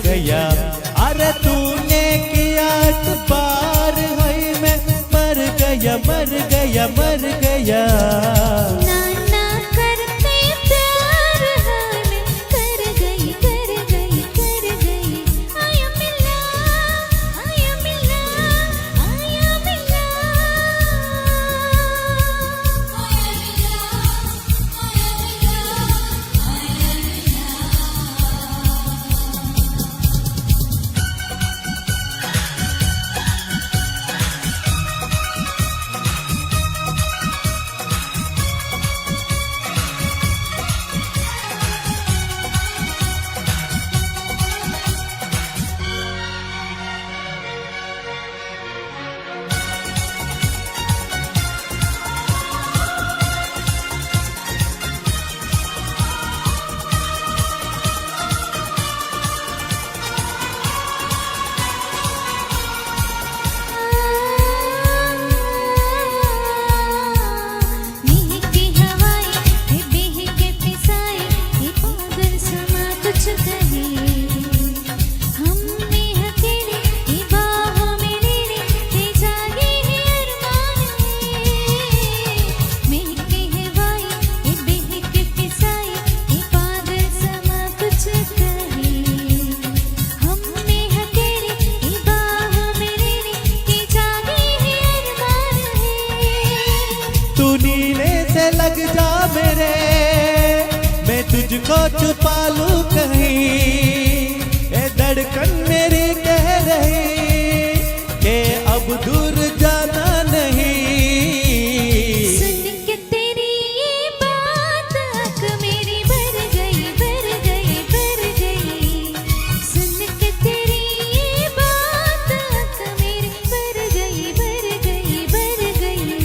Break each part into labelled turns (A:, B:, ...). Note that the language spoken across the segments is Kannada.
A: गया। अरे तूने किया बार है मैं मर गया मर गया मर गया।
B: नाना करते प्यार है मैं कर गई कर गई कर गई। आया मिला आया मिला आया मिला आया मिला आया मिला
A: लग जा मेरे मैं तुझको छुपा लूं कहीं। ए धड़कन मेरी कह रही कि अब दूर जाना नहीं।
B: सुन के तेरी ये बात आँख मेरी भर गई भर गई भर गई। सुन के तेरी ये बात आँख मेरी भर गई भर गई भर गई।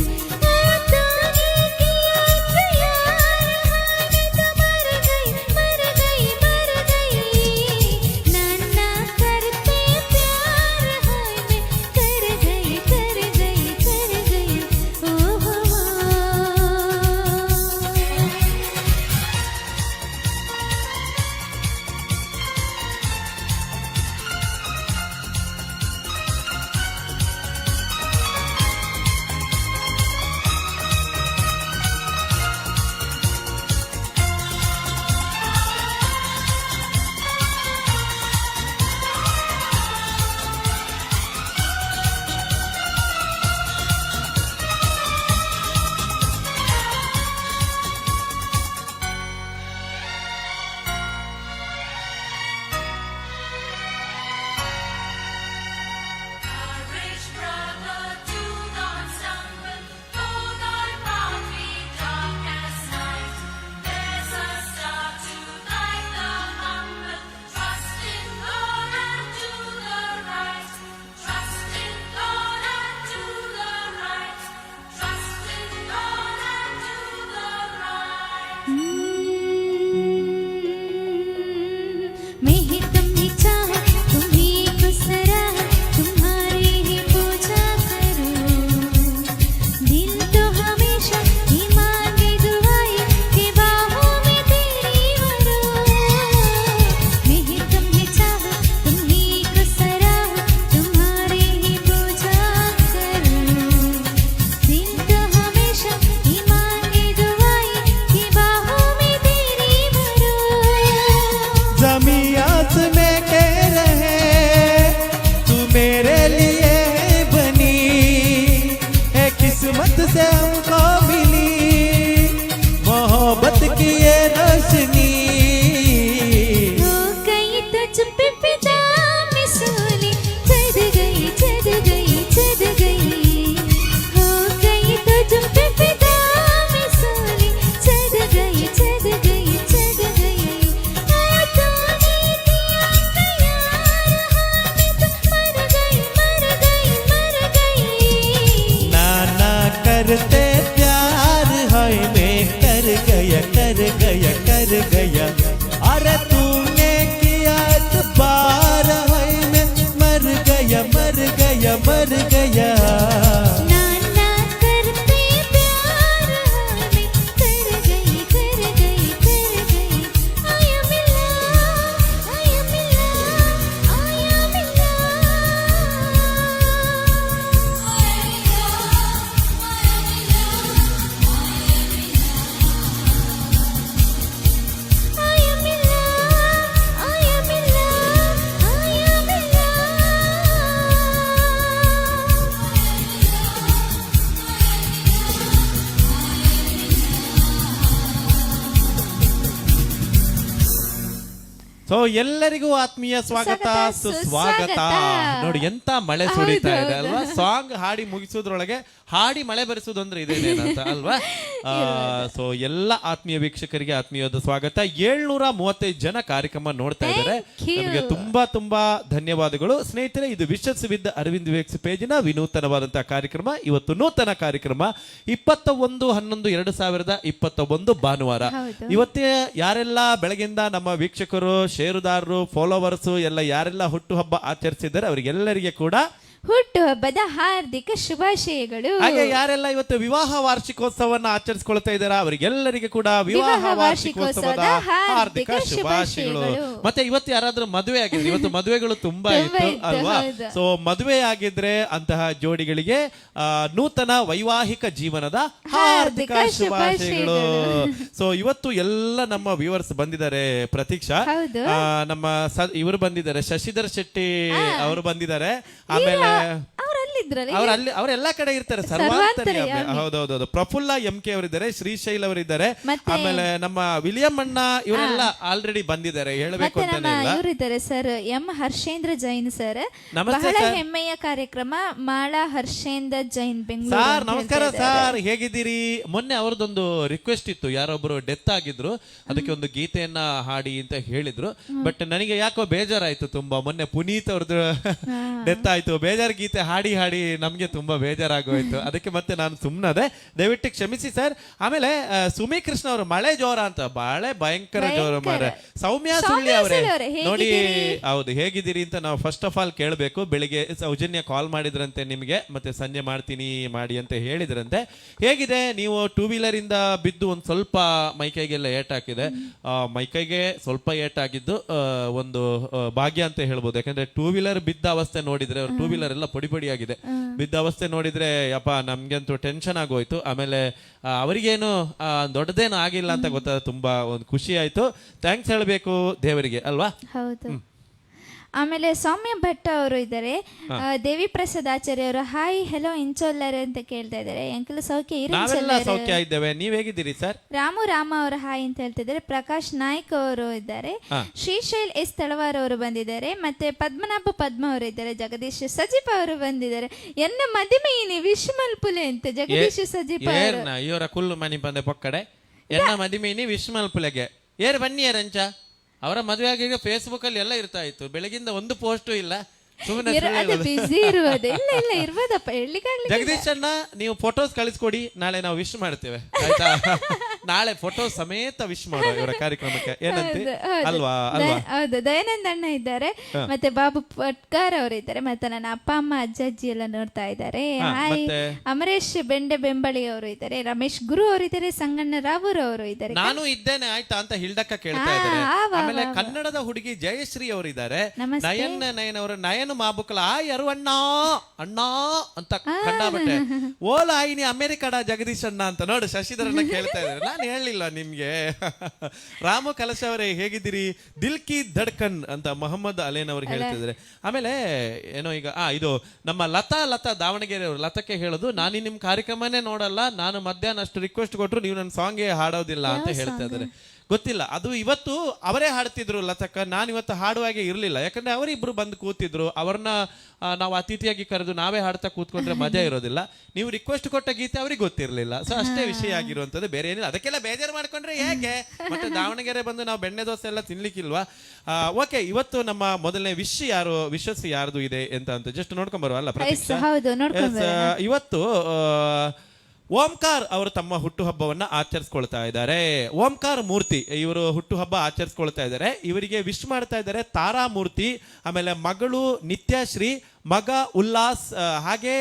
A: किस्मत से हमको मिली मोहब्बत की ये रोशनी।
B: हो गई तुझ पे फिदा मैं सोली चढ़ गई चढ़ गई चढ़ गई। हो गई तुझ पे फिदा मैं सोली चढ़ गई चढ़ गई चढ़ गई। तूने किया प्यार हाँ मैं तो मर गई मर गई मर गई।
A: नाना करते प्यार है मैं कर गया कर गया कर गया। अरे तूने किया ಸೊ ಎಲ್ಲರಿಗೂ ಆತ್ಮೀಯ ಸ್ವಾಗತ ಸುಸ್ವಾಗತ. ನೋಡಿ ಎಂತ ಮಳೆ ಸುರಿತಾ ಇದೆ ಅಲ್ವಾ. ಸಾಂಗ್ ಹಾಡಿ ಮುಗಿಸೋದ್ರೊಳಗೆ ಹಾಡಿ ಮಳೆ ಬರೆಸೋದು ಅಂದ್ರೆ ಇದೇನೇನಂತ ಅಲ್ವಾ. ಸೊ ಎಲ್ಲ ಆತ್ಮೀಯ ವೀಕ್ಷಕರಿಗೆ ಆತ್ಮೀಯವಾದ ಸ್ವಾಗತ. 735 ಜನ ಕಾರ್ಯಕ್ರಮ ನೋಡ್ತಾ ಇದ್ದಾರೆ. ನಮಗೆ ತುಂಬಾ ತುಂಬಾ ಧನ್ಯವಾದಗಳು ಸ್ನೇಹಿತರೆ. ಇದು ವಿಶಸ್ ವಿತ್ ಅರವಿಂದ್ ವಿವೇಕ್ಸ್ ಪೇಜಿನ ವಿನೂತನವಾದಂತಹ ಕಾರ್ಯಕ್ರಮ. ಇವತ್ತು ನೂತನ ಕಾರ್ಯಕ್ರಮ 21/11/2021 ಭಾನುವಾರ. ಇವತ್ತೇ ಯಾರೆಲ್ಲ ಬೆಳಗಿಂದ ನಮ್ಮ ವೀಕ್ಷಕರು, ಷೇರುದಾರರು, ಫಾಲೋವರ್ಸ್ ಎಲ್ಲ ಯಾರೆಲ್ಲ ಹುಟ್ಟುಹಬ್ಬ ಆಚರಿಸಿದ್ದಾರೆ ಅವರಿಗೆಲ್ಲರಿಗೆ ಕೂಡ
B: ಹುಟ್ಟುಹಬ್ಬದ ಹಾರ್ದಿಕ ಶುಭಾಶಯಗಳು.
A: ಹಾಗೆ ಯಾರೆಲ್ಲ ಇವತ್ತು ವಿವಾಹ ವಾರ್ಷಿಕೋತ್ಸವವನ್ನು ಆಚರಿಸಿಕೊಳ್ತಾ ಇದ್ದಾರೆ ಅವರಿಗೆಲ್ಲರಿಗೆ ಕೂಡ ವಿವಾಹ ವಾರ್ಷಿಕೋತ್ಸವದ ಹಾರ್ದಿಕ ಶುಭಾಶಯಗಳು. ಮತ್ತೆ ಇವತ್ತು ಯಾರಾದ್ರೂ ಮದುವೆ ಆಗಿದ್ರೆ, ಇವತ್ತು ಮದುವೆಗಳು ತುಂಬಾ ಇತ್ತು ಅಲ್ವಾ. ಸೊ ಮದುವೆ ಆಗಿದ್ರೆ ಅಂತಹ ಜೋಡಿಗಳಿಗೆ ನೂತನ ವೈವಾಹಿಕ ಜೀವನದ ಹಾರ್ದಿಕ ಶುಭಾಶಯಗಳು. ಸೊ ಇವತ್ತು ಎಲ್ಲ ನಮ್ಮ ವ್ಯೂವರ್ಸ್ ಬಂದಿದ್ದಾರೆ. ಪ್ರತೀಕ್ಷಾ, ನಮ್ಮ ಇವರು ಬಂದಿದ್ದಾರೆ, ಶಶಿಧರ್ ಶೆಟ್ಟಿ ಅವರು ಬಂದಿದ್ದಾರೆ. ಆಮೇಲೆ ಅವರೆಲ್ಲಾ ಕಡೆ ಇರ್ತಾರೆ, ಸರ್ವಾಂತರ್ಯಾಮಿ. ಹೌದೌದು. ಪ್ರಫುಲ್ಲ MK ಅವರಿದ್ದಾರೆ, ಶ್ರೀಶೈಲ್ ಅವರಿದ್ದಾರೆ, ಆಮೇಲೆ ನಮ್ಮ ವಿಲಿಯಂ ಅಣ್ಣ ಇವರೆಲ್ಲ ಆಲ್ರೆಡಿ ಬಂದಿದ್ದಾರೆ, ಹೇಳಬೇಕು ಅಂತಾನೆ ಇಲ್ಲ.
B: ಇವರಿದ್ದಾರೆ sir M Harshendra Jain sir. ಬಹಳ ಹೆಮ್ಮೆಯ ಕಾರ್ಯಕ್ರಮ ಮಾಳಾ ಹರ್ಷೇಂದ್ರ ಜೈನ್ ಬೆಂಗಳೂರು.
A: ಸರ್ ನಮಸ್ಕಾರ ಸರ್, ಹೇಗಿದ್ದೀರಿ? ಮೊನ್ನೆ ಅವ್ರದ್ದೊಂದು ರಿಕ್ವೆಸ್ಟ್ ಇತ್ತು, ಯಾರೊಬ್ರು ಡೆತ್ ಆಗಿದ್ರು, ಅದಕ್ಕೆ ಒಂದು ಗೀತೆಯನ್ನ ಹಾಡಿ ಅಂತ ಹೇಳಿದ್ರು. ಬಟ್ ನನಗೆ ಯಾಕೋ ಬೇಜಾರಾಯ್ತು ತುಂಬಾ. ಮೊನ್ನೆ ಪುನೀತ್ ಅವ್ರದ್ದು ಡೆತ್ ಆಯ್ತು, ಬೇಜಾರು ಗೀತೆ ಹಾಡಿ ಹಾಡಿ ನಮ್ಗೆ ತುಂಬಾ ಬೇಜಾರಾಗೋಯ್ತು. ಅದಕ್ಕೆ ಮತ್ತೆ ನಾನು ಸುಮ್ಮನದೆ, ದಯವಿಟ್ಟು ಕ್ಷಮಿಸಿ ಸರ್. ಆಮೇಲೆ ಸುಮಿ ಕೃಷ್ಣ ಅವರು ಮಳೆ ಜೋರ ಅಂತ, ಮಳೆ ಭಯಂಕರ ಜೋರ ಮಾರೆ. ಸೌಮ್ಯ ಸುಳ್ಳಿ ಅವರೇ ನೋಡಿ, ಹೌದು ಹೇಗಿದ್ದೀರಿ ಅಂತ ನಾವು ಫಸ್ಟ್ ಆಫ್ ಆಲ್ ಕೇಳಬೇಕು. ಬೆಳಿಗ್ಗೆ ಸೌಜನ್ಯ ಕಾಲ್ ಮಾಡಿದ್ರಂತೆ ನಿಮಗೆ, ಮತ್ತೆ ಸಂಜೆ ಮಾಡ್ತೀನಿ ಮಾಡಿ ಅಂತ ಹೇಳಿದ್ರಂತೆ. ಹೇಗಿದೆ? ನೀವು 2 ವೀಲರ್ ಇಂದ ಬಿದ್ದು ಒಂದ್ ಸ್ವಲ್ಪ ಮೈಕೈಗೆಲ್ಲ ಏಟ್ ಹಾಕಿದೆ. ಮೈಕೈಗೆ ಸ್ವಲ್ಪ ಏಟ್ ಆಗಿದ್ದು ಒಂದು ಭಾಗ್ಯ ಅಂತ ಹೇಳ್ಬೋದು. ಯಾಕಂದ್ರೆ 2 ವೀಲರ್ ಬಿದ್ದ ಅವಸ್ಥೆ ನೋಡಿದ್ರೆ, 2 ವೀಲರ್ ಎಲ್ಲ ಪುಡಿ ಪುಡಿಯಾಗಿದೆ. ಬಿದ್ದ ಅವಸ್ಥೆ ನೋಡಿದ್ರೆ ಯಪ್ಪ ನಮ್ಗಂತೂ ಟೆನ್ಷನ್ ಆಗೋಯ್ತು. ಆಮೇಲೆ ಅವರಿಗೇನು ದೊಡ್ಡದೇನು ಆಗಿಲ್ಲ ಅಂತ ಗೊತ್ತಾದ, ತುಂಬಾ ಒಂದು ಖುಷಿ ಆಯ್ತು. ಥ್ಯಾಂಕ್ಸ್ ಹೇಳಬೇಕು ದೇವರಿಗೆ ಅಲ್ವಾ.
B: ಹೌದು. ಆಮೇಲೆ ಸೌಮ್ಯ ಭಟ್ ಅವರು ಇದ್ದಾರೆ, ದೇವಿ ಪ್ರಸಾದ್ ಆಚಾರ್ಯ ಅವರು ಹಾಯ್ ಹೆಲೋ ಇಂಚೋಲ್ಲರ್ ಅಂತ ಕೇಳ್ತಾ ಇದ್ದಾರೆ. ಅಂಕಲ್ ಸೌಖ್ಯ
A: ಸೌಖ್ಯ ಇದ್ದೇವೆ, ನೀವ್ ಹೇಗಿದ್ದೀರಿ ಸರ್?
B: ರಾಮ ಅವರು ಹಾಯ್ ಅಂತ ಹೇಳ್ತಾ ಇದ್ದಾರೆ. ಪ್ರಕಾಶ್ ನಾಯ್ಕ್ ಅವರು ಇದ್ದಾರೆ, ಶ್ರೀಶೈಲ್ ಎಸ್ ತಳವಾರ್ ಅವರು ಬಂದಿದ್ದಾರೆ, ಮತ್ತೆ ಪದ್ಮನಾಭ ಪದ್ಮ ಅವರು ಇದ್ದಾರೆ, ಜಗದೀಶ್ ಸಜೀಪ್ ಅವರು ಬಂದಿದ್ದಾರೆ. ಎನ್ನ ಮದಿಮೆಯಿನಿ ವಿಶ್ಮಲ್ ಪುಲೆ ಅಂತ ಜಗದೀಶ್ ಸಜೀಪ್
A: ಇವರ ಕುಲ್ಲು ಮನಿ ಬಂದೆ ಪೊಕ್ಕಡೆ ಎನ್ನ ಮದಿಮೆಯಿನಿ ವಿಶ್ಮಲ್ ಪುಲೆಗೆ ಏರ್ ಬನ್ನಿ ರಂಚ. ಅವರ ಮದುವೆ ಆಗಿ ಫೇಸ್ಬುಕ್ ಅಲ್ಲಿ ಎಲ್ಲ ಇರ್ತಾ ಇತ್ತು, ಬೆಳಗಿಂದ ಒಂದು ಪೋಸ್ಟ್ ಇಲ್ಲ. ಜಗದೀಶ್ ಅಣ್ಣ ನೀವು ಫೋಟೋಸ್ ಕಳಿಸ್ಕೊಡಿ, ನಾಳೆ ನಾವು ವಿಶ್ ಮಾಡ್ತೇವೆ ಆಯ್ತಾ. ನಾಳೆ ಫೋಟೋ ಸಮೇತ ವಿಶ್ ಮಾಡೋ ಇವರ ಕಾರ್ಯಕ್ರಮಕ್ಕೆ, ಏನಂತೆ ಅಲ್ವಾ?
B: ಹೌದು. ದಯಾನಂದ ಅಣ್ಣ ಇದ್ದಾರೆ, ಮತ್ತೆ ಬಾಬು ಪಟ್ಕಾರ್ ಅವರು ಇದ್ದಾರೆ, ಮತ್ತೆ ನನ್ನ ಅಪ್ಪ ಅಮ್ಮ ಅಜ್ಜ ಅಜ್ಜಿ ಎಲ್ಲ ನೋಡ್ತಾ ಇದ್ದಾರೆ. ಹಾಯ್ ಅಮರೇಶ್ ಬೆಂಡೆ ಬೆಂಬಳಿ ಅವರು ಇದ್ದಾರೆ, ರಮೇಶ್ ಗುರು ಅವರು ಇದ್ದಾರೆ, ಸಂಗಣ್ಣ ರಾವೂರ್ ಅವರು ಇದ್ದಾರೆ.
A: ನಾನು ಇದ್ದೇನೆ ಆಯ್ತಾ ಅಂತ ಹಿಲ್ಡಕ್ಕ ಕೇಳ್ತಾ ಇದ್ದಾರೆ. ಆಮೇಲೆ ಕನ್ನಡದ ಹುಡುಗಿ ಜಯಶ್ರೀ ಅವರು ಇದ್ದಾರೆ, ನಯನ್ ಅವರು ನಯನ್ ಮಾಬುಕಲ ಯಾರು ಅಣ್ಣ ಅಣ್ಣ ಅಂತ ಕಂಡಾಬಟ್ಟೆ. ಓಲ ಆಯ್ನಿ ಅಮೆರಿಕಡ ಜಗದೀಶ್ ಅಣ್ಣ ಅಂತ ನೋಡು ಶಶಿಧರನ್ನ ಕೇಳ್ತಾ ಇದ್ದಾರೆ. ನಾನು ಹೇಳಲಿಲ್ಲ ನಿಮ್ಗೆ. ರಾಮು ಕಲಶ ಅವರೇ ಹೇಗಿದ್ದೀರಿ? ದಿಲ್ ಕಿ ಧಡ್ಕನ್ ಅಂತ ಮೊಹಮ್ಮದ್ ಅಲೇನ್ ಅವರು ಹೇಳ್ತಿದ್ದಾರೆ. ಆಮೇಲೆ ಏನೋ ಈಗ ಇದು ನಮ್ಮ ಲತಾ ದಾವಣಗೆರೆ ಅವರು, ಲತಕ್ಕೆ ಹೇಳೋದು ನಾನು ನಿಮ್ ಕಾರ್ಯಕ್ರಮನೇ ನೋಡಲ್ಲ, ನಾನು ಮಧ್ಯಾಹ್ನ ಅಷ್ಟು ರಿಕ್ವೆಸ್ಟ್ ಕೊಟ್ಟರು ನೀವು ನನ್ನ ಸಾಂಗ್ಗೆ ಹಾಡೋದಿಲ್ಲ ಅಂತ ಹೇಳ್ತಾ ಇದ್ದಾರೆ. ಗೊತ್ತಿಲ್ಲ, ಅದು ಇವತ್ತು ಅವರೇ ಹಾಡ್ತಿದ್ರು ಲತಕ್ಕ, ನಾನು ಇವತ್ತು ಹಾಡುವಾಗೆ ಇರಲಿಲ್ಲ. ಯಾಕಂದ್ರೆ ಅವರಿಬ್ರು ಬಂದು ಕೂತಿದ್ರು, ಅವ್ರನ್ನ ನಾವು ಅತಿಥಿಯಾಗಿ ಕರೆದು ನಾವೇ ಹಾಡ್ತಾ ಕೂತ್ಕೊಂಡ್ರೆ ಮಜಾ ಇರೋದಿಲ್ಲ. ನೀವು ರಿಕ್ವೆಸ್ಟ್ ಕೊಟ್ಟ ಗೀತೆ ಅವ್ರಿಗೆ ಗೊತ್ತಿರಲಿಲ್ಲ. ಸೊ ಅಷ್ಟೇ ವಿಷಯ ಆಗಿರುವಂತದ್ದು, ಬೇರೆ ಏನಿಲ್ಲ. ಅದಕ್ಕೆಲ್ಲ ಬೇಜಾರು ಮಾಡ್ಕೊಂಡ್ರೆ ಹೇಗೆ? ಮತ್ತೆ ದಾವಣಗೆರೆ ಬಂದು ನಾವು ಬೆಣ್ಣೆ ದೋಸೆ ಎಲ್ಲ ತಿನ್ಲಿಕ್ಕಿಲ್ವಾ? ಓಕೆ, ಇವತ್ತು ನಮ್ಮ ಮೊದಲನೇ ವಿಶಸ್ ಯಾರ್ದು ಇದೆ ಅಂತ ಜಸ್ಟ್ ನೋಡ್ಕೊಂಡ್ ಬರುವ ಅಲ್ಲ ಪ್ರತೀಕ್ಷಾ? ಇವತ್ತು ಓಂಕಾರ್ ಅವರು ತಮ್ಮ ಹುಟ್ಟುಹಬ್ಬವನ್ನ ಆಚರಿಸ್ಕೊಳ್ತಾ ಇದ್ದಾರೆ. ಓಂಕಾರ್ ಮೂರ್ತಿ ಇವರು ಹುಟ್ಟುಹಬ್ಬ ಆಚರಿಸ್ಕೊಳ್ತಾ ಇದ್ದಾರೆ. ಇವರಿಗೆ ವಿಶ್ ಮಾಡ್ತಾ ಇದ್ದಾರೆ ತಾರಾ ಮೂರ್ತಿ, ಆಮೇಲೆ ಮಗಳು ನಿತ್ಯಶ್ರೀ, ಮಗ ಉಲ್ಲಾಸ್, ಹಾಗೆ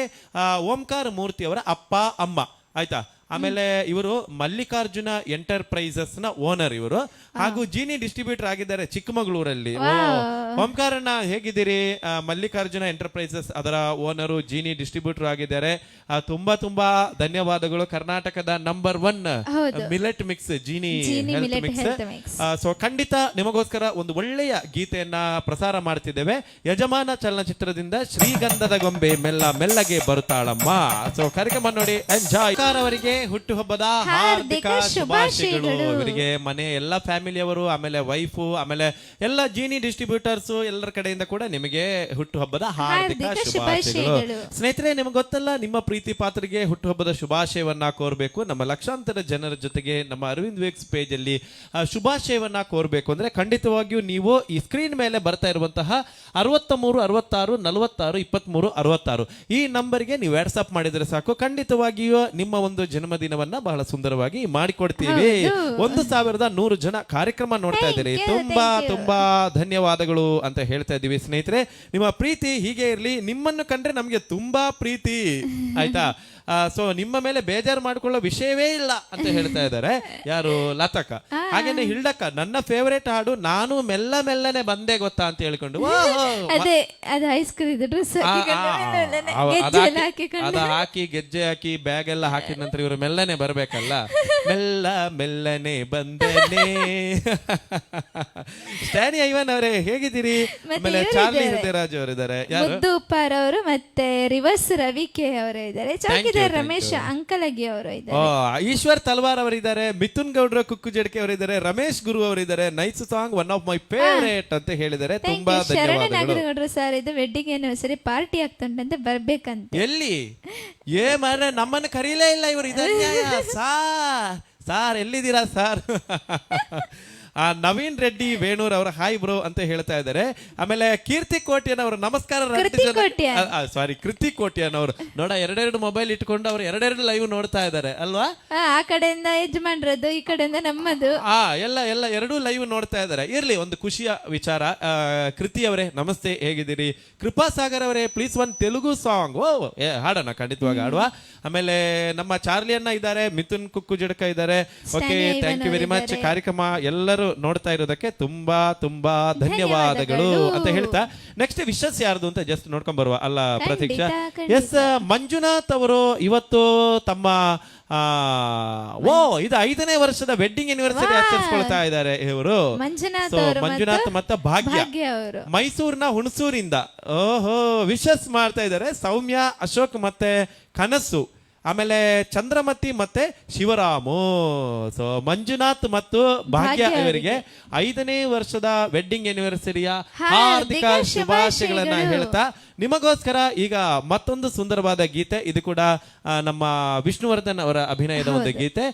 A: ಓಂಕಾರ್ ಮೂರ್ತಿ ಅವರ ಅಪ್ಪ ಅಮ್ಮ ಆಯ್ತಾ. ಆಮೇಲೆ ಇವರು ಮಲ್ಲಿಕಾರ್ಜುನ ಎಂಟರ್ಪ್ರೈಸಸ್ ನ ಓನರ್ ಇವರು, ಹಾಗೂ ಜೀನಿ ಡಿಸ್ಟ್ರಿಬ್ಯೂಟರ್ ಆಗಿದ್ದಾರೆ ಚಿಕ್ಕಮಗಳೂರಲ್ಲಿ. ಓಂಕಾರಣ್ಣ ಹೇಗಿದ್ದೀರಿ? ಮಲ್ಲಿಕಾರ್ಜುನ ಎಂಟರ್ಪ್ರೈಸಸ್ ಅದರ ಓನರು, ಜೀನಿ ಡಿಸ್ಟ್ರಿಬ್ಯೂಟರ್ ಆಗಿದ್ದಾರೆ. ತುಂಬಾ ಧನ್ಯವಾದಗಳು. ಕರ್ನಾಟಕದ number 1 millet mix Jeeni health mix. So ಖಂಡಿತ ನಿಮಗೋಸ್ಕರ ಒಂದು ಒಳ್ಳೆಯ ಗೀತೆಯನ್ನ ಪ್ರಸಾರ ಮಾಡ್ತಿದ್ದೇವೆ. ಯಜಮಾನ ಚಲನಚಿತ್ರದಿಂದ ಶ್ರೀಗಂಧದ ಗೊಂಬೆ ಮೆಲ್ಲ ಮೆಲ್ಲಗೆ ಬರುತ್ತಾಳಮ್ಮ. ಸೊ ಕಾರ್ಯಕ್ರಮ ನೋಡಿ ಎಂಜಾಯ್. ಅವರಿಗೆ ಹುಟ್ಟುಹಬ್ಬದ ಹಾರ್ದಿಕ ಶುಭಾಶಯಗಳು. ಇವರಿಗೆ ಮನೆ ಎಲ್ಲ ಫ್ಯಾಮಿಲಿಯವರು, ಆಮೇಲೆ ವೈಫು, ಆಮೇಲೆ ಎಲ್ಲ ಜೀನಿ ಡಿಸ್ಟ್ರಿಬ್ಯೂಟರ್ಸ್ ಎಲ್ಲರ ಕಡೆಯಿಂದ ಕೂಡ ನಿಮಗೆ ಹುಟ್ಟುಹಬ್ಬದ ಹಾರ್ದಿಕ ಶುಭಾಶಯಗಳು. ಸ್ನೇಹಿತರೆ, ನಿಮ್ಗೆ ಗೊತ್ತಲ್ಲ, ನಿಮ್ಮ ಪ್ರೀತಿ ಪಾತ್ರರಿಗೆ ಹುಟ್ಟುಹಬ್ಬದ ಶುಭಾಶಯವನ್ನ ಕೋರ್ಬೇಕು. ನಮ್ಮ ಲಕ್ಷಾಂತರ ಜನರ ಜೊತೆಗೆ ನಮ್ಮ ಅರವಿಂದ್ ವೇಕ್ಸ್ ಪೇಜ್ ಅಲ್ಲಿ ಶುಭಾಶಯವನ್ನ ಕೋರ್ಬೇಕು ಅಂದ್ರೆ ಖಂಡಿತವಾಗಿಯೂ ನೀವು ಈ ಸ್ಕ್ರೀನ್ ಮೇಲೆ ಬರ್ತಾ ಇರುವಂತಹ 63 66 46 23 66 ಈ ನಂಬರ್ಗೆ ನೀವು ವಾಟ್ಸ್ಆಪ್ ಮಾಡಿದ್ರೆ ಸಾಕು. ಖಂಡಿತವಾಗಿಯೂ ನಿಮ್ಮ ಒಂದು ಜನ್ಮದಿನವನ್ನ ಬಹಳ ಸುಂದರವಾಗಿ ಮಾಡಿಕೊಡ್ತೀವಿ. 1100 ಜನ ಕಾರ್ಯಕ್ರಮ ನೋಡ್ತಾ ಇದ್ದೀರಿ. ತುಂಬಾ ಧನ್ಯವಾದಗಳು ಅಂತ ಹೇಳ್ತಾ ಇದ್ದೀವಿ. ಸ್ನೇಹಿತರೆ, ನಿಮ್ಮ ಪ್ರೀತಿ ಹೀಗೆ ಇರ್ಲಿ. ನಿಮ್ಮನ್ನು ಕಂಡ್ರೆ ನಮ್ಗೆ ತುಂಬಾ ಪ್ರೀತಿ, ಆಯ್ತಾ? ಸೊ ನಿಮ್ಮ ಮೇಲೆ ಬೇಜಾರು ಮಾಡ್ಕೊಳ್ಳೋ ವಿಷಯವೇ ಇಲ್ಲ ಅಂತ ಹೇಳ್ತಾ ಇದ್ದಾರೆ. ಯಾರು? ಲತಕ್ಕ. ಹಾಗೇನೆ ಹಿಲ್ಡಕ್ಕ, ನನ್ನ ಫೇವರೇಟ್ ಹಾಡು ನಾನು ಮೆಲ್ಲ ಮೆಲ್ಲನೆ ಬಂದೆ ಗೊತ್ತಾ ಅಂತ ಹೇಳ್ಕೊಂಡು ಅದ ಹಾಕಿ ಗೆಜ್ಜೆ ಹಾಕಿ ಬ್ಯಾಗ್ ಎಲ್ಲ ಹಾಕಿದ ನಂತರ ಇವರು ಮೆಲ್ಲನೆ ಬರ್ಬೇಕಲ್ಲ. ಮೆಲ್ಲ ಮೆಲ್ಲನೆ ಬಂದನೆ. ಸ್ಟ್ಯಾನಿ ಐವನ್ ಅವರೇ ಹೇಗಿದ್ದೀರಿ? ಆಮೇಲೆ ಚಾರ್ಲಿ ಹೃದಯರಾಜ್ ಅವರು ಇದ್ದಾರೆ.
B: ಯಾರು? ಉಪ್ಪಾರ್ ಅವರು ಮತ್ತೆ ರಿವರ್ಸ್ ರವಿಕೆ ಅವರು ಇದ್ದಾರೆ. ರಮೇಶ್ ಅಂಕಲಗಿ ಅವರು ಇದ್ದಾರೆ.
A: ಈಶ್ವರ್ ತಲ್ವಾರ್ ಅವರಿದ್ದಾರೆ. ಮಿಥುನ್ ಗೌಡ್ರ ಕುಕ್ಕು ಜಡ್ಕೆ ಅವರಿದ್ದಾರೆ. ರಮೇಶ್ ಗುರು ಅವರಿದ್ದಾರೆ. Nice song, one of my favourite ಅಂತ ಹೇಳಿದ್ದಾರೆ. ತುಂಬಾ
B: ಧನ್ಯವಾದಗಳು ಸರ್. ಇದು ವೆಡ್ಡಿಂಗ್ ಆನಿವರ್ಸರಿ ಪಾರ್ಟಿ ಆಗ್ತಂತೆ ಬರ್ಬೇಕಂತ.
A: ಎಲ್ಲಿ ಮಾರ್ರೆ, ನಮ್ಮನ್ನು ಕರೀಲೇ ಇಲ್ಲ ಇವರು. ಇದನ್ಯಾಯ ಸಾರ್ ಎಲ್ಲಿದ್ದೀರಾ ಸಾರ್? ನವೀನ್ ರೆಡ್ಡಿ ವೇಣೂರ್ ಅವರ ಹಾಯ್ ಬ್ರೋ ಅಂತ ಹೇಳ್ತಾ ಇದ್ದಾರೆ. ಆಮೇಲೆ ಕೀರ್ತಿ ಕೋಟ್ಯನ್ ಅವರು ನಮಸ್ಕಾರ. ಕೃತಿ ಕೋಟ್ಯನ್ ಅವರು ನೋಡ, 2 ಮೊಬೈಲ್ ಇಟ್ಕೊಂಡು ಅವ್ರು 2 ಲೈವ್ ನೋಡ್ತಾ ಇದ್ದಾರೆ ಅಲ್ವಾ?
B: ಆ ಕಡೆಯಿಂದ ಯಜಮಾನ್ರದ್ದು, ಈ ಕಡೆಯಿಂದ ನಮ್ಮದು.
A: ಎಲ್ಲ 2 ಲೈವ್ ನೋಡ್ತಾ ಇದ್ದಾರೆ. ಇರ್ಲಿ, ಒಂದು ಖುಷಿಯ ವಿಚಾರ. ಕೃತಿ ಅವರೇ ನಮಸ್ತೆ, ಹೇಗಿದ್ದೀರಿ? ಕೃಪಾ ಸಾಗರ್ ಅವರೇ ಪ್ಲೀಸ್ ಒಂದು ತೆಲುಗು ಸಾಂಗ್. ಹಾಡೋಣ, ಖಂಡಿತವಾಗಿ ಹಾಡುವ. ಆಮೇಲೆ ನಮ್ಮ ಚಾರ್ಲಿಯನ್ನ ಇದ್ದಾರೆ, ಮಿಥುನ್ ಕುಕ್ಕು ಜಡಕ ಇದ್ದಾರೆ. Okay, thank you very much. ಕಾರ್ಯಕ್ರಮ ಎಲ್ಲರೂ ನೋಡ್ತಾ ಇರೋದಕ್ಕೆ ತುಂಬಾ ಧನ್ಯವಾದಗಳು ಅಂತ ಹೇಳ್ತಾ, ನೆಕ್ಸ್ಟ್ ವಿಶಸ್ ಯಾರ್ದು ಅಂತ ಜಸ್ಟ್ ನೋಡ್ಕೊಂಡ್ ಬರುವ ಅಲ್ಲ ಪ್ರತೀಕ್ಷಾ? ಎಸ್, ಮಂಜುನಾಥ್ ಅವರು ಇವತ್ತು ತಮ್ಮ ಇದು 5ನೇ ವರ್ಷದ ವೆಡ್ಡಿಂಗ್ ಆನಿವರ್ಸರಿ ಆಚರಿಸ್ಕೊಳ್ತಾ ಇದ್ದಾರೆ ಇವರು. ಮಂಜುನಾಥ್ ಮತ್ತು ಭಾಗ್ಯ ಮೈಸೂರಿನ ಹುಣಸೂರಿಂದ ವಿಶಸ್ ಮಾಡ್ತಾ ಇದ್ದಾರೆ. ಸೌಮ್ಯ, ಅಶೋಕ್ ಮತ್ತೆ ಕನಸು, ಆಮೇಲೆ ಚಂದ್ರಮತಿ ಮತ್ತೆ ಶಿವರಾಮು. ಸೊ ಮಂಜುನಾಥ್ ಮತ್ತು ಭಾಗ್ಯ ಇವರಿಗೆ 5ನೇ ವರ್ಷದ ವೆಡ್ಡಿಂಗ್ ಆನಿವರ್ಸರಿಯ ಹಾರ್ದಿಕ ಶುಭಾಶಯಗಳನ್ನ ಹೇಳ್ತಾ, ನಿಮಗೋಸ್ಕರ ಈಗ ಮತ್ತೊಂದು ಸುಂದರವಾದ ಗೀತೆ. ಇದು ಕೂಡ ನಮ್ಮ ವಿಷ್ಣುವರ್ಧನ್ ಅವರ ಅಭಿನಯದ ಒಂದು ಗೀತೆ.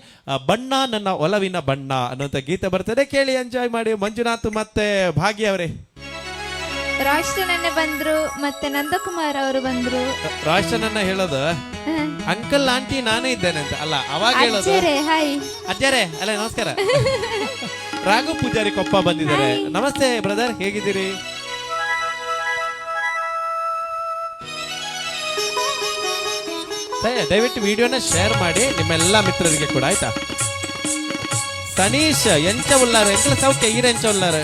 A: ಬಣ್ಣ ನನ್ನ ಒಲವಿನ ಬಣ್ಣ ಅನ್ನುವಂಥ ಗೀತೆ ಬರ್ತದೆ. ಕೇಳಿ ಎಂಜಾಯ್ ಮಾಡಿ. ಮಂಜುನಾಥ್ ಮತ್ತೆ ಭಾಗ್ಯ ಅವರೇ.
B: ರಾಷ್ಟ್ರನನ್ನ ಬಂದ್ರು, ಮತ್ತೆ ನಂದಕುಮಾರ್ ಅವರು ಬಂದ್ರು.
A: ರಾಷ್ಟ್ರನನ್ನ ಹೇಳೋದು ಅಂಕಲ್ ಆಂಟಿ ನಾನೇ ಇದ್ದೇನೆ ಅಂತ ಅಲ್ಲ, ಅವಾಗ ಹೇಳೋದು ಅಜ್ಜರೇ ಅಲ್ಲ. ನಮಸ್ಕಾರ. ರಾಘು ಪೂಜಾರಿ ಕೊಪ್ಪ ಬಂದಿದ್ದಾರೆ. ನಮಸ್ತೆ ಬ್ರದರ್, ಹೇಗಿದ್ದೀರಿ? ದಯವಿಟ್ಟು ವಿಡಿಯೋನ ಶೇರ್ ಮಾಡಿ ನಿಮ್ಮೆಲ್ಲ ಮಿತ್ರರಿಗೆ ಕೂಡ, ಆಯ್ತಾ? ಸನೀಶ್ ಎಂಚ ಉಲ್ಲಾರ ಎಂಕಲ ಸೌಖ್ಯ ಈರ ಎಂಚ ಉಲ್ಲಾರ.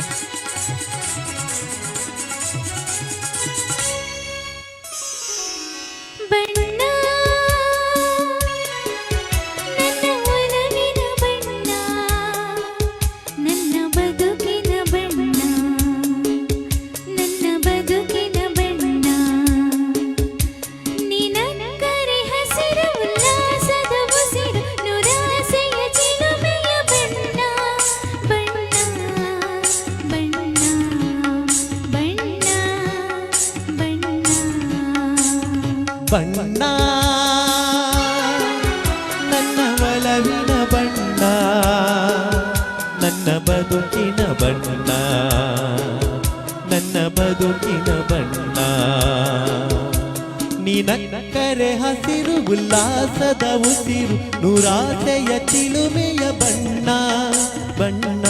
A: ಬಣ್ಣ ನನ್ನ ಒಲವಿನ ಬಣ್ಣ, ನನ್ನ ಬದುಕಿನ ಬಣ್ಣ, ನನ್ನ ಬದುಕಿನ ಬಣ್ಣ. ನೀನಕ್ಕರೆ ಹಸಿರು ಉಲ್ಲಾಸದ ಉಸಿರು, ನೂರಾಸೆಯ ಚಿಲುಮೆಯ ಬಣ್ಣ ಬಣ್ಣ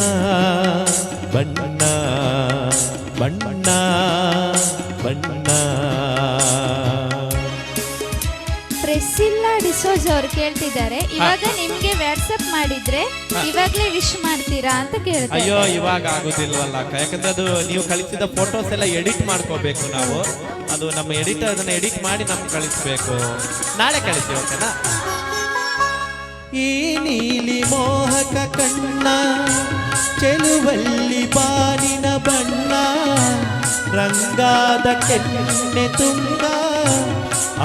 A: ಬಣ್ಣ ಬಣ್ಣ ಬಣ್ಣ.
B: ಪ್ರೆಸ್ಸಿಲ್ಲಾಡಿ ಡಿಸೋಜ್ ಅವ್ರು ಕೇಳ್ತಿದ್ದಾರೆ, ಇವಾಗ ನಿಮ್ಗೆ ವಾಟ್ಸಪ್ ಮಾಡಿದ್ರೆ ಇವಾಗ್ಲೇ ವಿಶ್ ಮಾಡ್ತೀರಾ ಅಂತ ಕೇಳ್ತಾರೆ.
A: ಅಯ್ಯೋ ಇವಾಗ ಆಗುದಿಲ್ವಲ್ಲ ಅಕ್ಕ, ಯಾಕಂದ್ರೆ ಅದು ನೀವು ಕಳಿಸಿದ ಫೋಟೋಸ್ ಎಲ್ಲ ಎಡಿಟ್ ಮಾಡ್ಕೋಬೇಕು ನಾವು. ಅದು ನಮ್ಮ ಎಡಿಟರ್ ಅದನ್ನ ಎಡಿಟ್ ಮಾಡಿ ನಮ್ಗೆ ಕಳಿಸ್ಬೇಕು. ನಾಳೆ ಕಳಿಸಿ, ಓಕೆನಾ? ಈ ನೀಲಿ ಮೋಹಕ ಕಣ್ಣ ಚೆಲುವಲ್ಲಿ ಬಾನಿನ ಬಣ್ಣ, ರಂಗಾದ ಕೆನ್ನೆ ತುಂಗ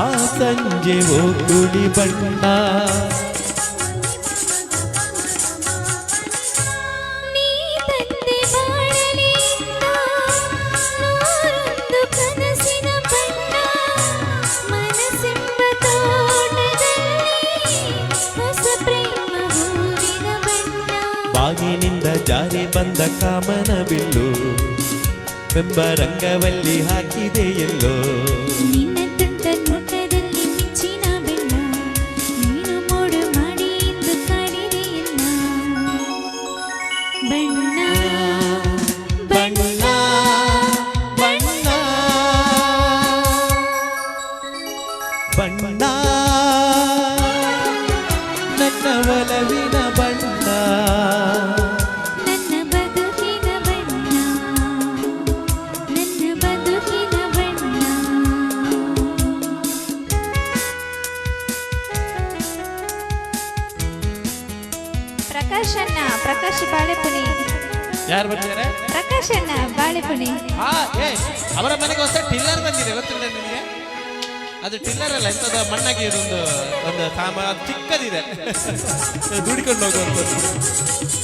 A: ಆ ಸಂಜೆ ಓಕುಳಿ ಬಣ್ಣ.
B: ನೀ ತಂದೆ ಬಾಳಲಿಂದ ನೂರೊಂದು ಕನಸಿನ ಬಣ್ಣ, ಮನಸ್ಸೆಂಬ ತೋಟದಲ್ಲಿ ಹೊಸ ಪ್ರೇಮ ಹೂವಿನ ಬಣ್ಣ.
A: ಬಾಗಿನಿಂದ ಜಾರಿ ಬಂದ ಕಾಮನ ಬಿಲ್ಲು ಬೆಂಬ ರಂಗವಲ್ಲಿ ಹಾಕಿದೆ ಎಲ್ಲೋ.
B: ನಿನ್ನ ತುಂಟ ನೋಟದಲ್ಲಿ ಮಿಂಚಿನ ಬೆಣ್ಣ, ನೀನು ಮೋಡು ಮಾಡಿ ಇಂದು ಕಾಡಿದೆ ಎನ್ನ. ಬಣ್ಣ
A: ಬಣ್ಣ ಬಣ್ಣ ಬಣ್ಣ ನನ್ನ ಒಲವಿನ ಬಣ್ಣ,
B: ನನ್ನ ಬದುಕಿನ ಬಣ್ಣ, ನನ್ನ ಬದುಕಿನ ಬಣ್ಣ. ಪ್ರಕಾಶ್ ಬಾಳೆಪುನಿ.
A: ಯಾರು ಬರ್ತಾರೆ?
B: ಪ್ರಕಾಶಣ್ಣ ಬಾಳೆಪುನಿ.
A: ಅವರ ಮನೆಗೆ ಹೊಸ ಟಿಲ್ಲರ್ ಬಂದಿದೆ, ಗೊತ್ತಿಲ್ಲ ನಿಮಗೆ? ಅದು ಟಿಲ್ಲರ್ ಅಲ್ಲ, ಎಂತದ ಮಣ್ಣಾಗಿ ಒಂದು ಸಾಮಾನು ಚಿಕ್ಕದಿದೆ, ದುಡಿಕೊಂಡು ಹೋಗುವಂಥದ್ದು.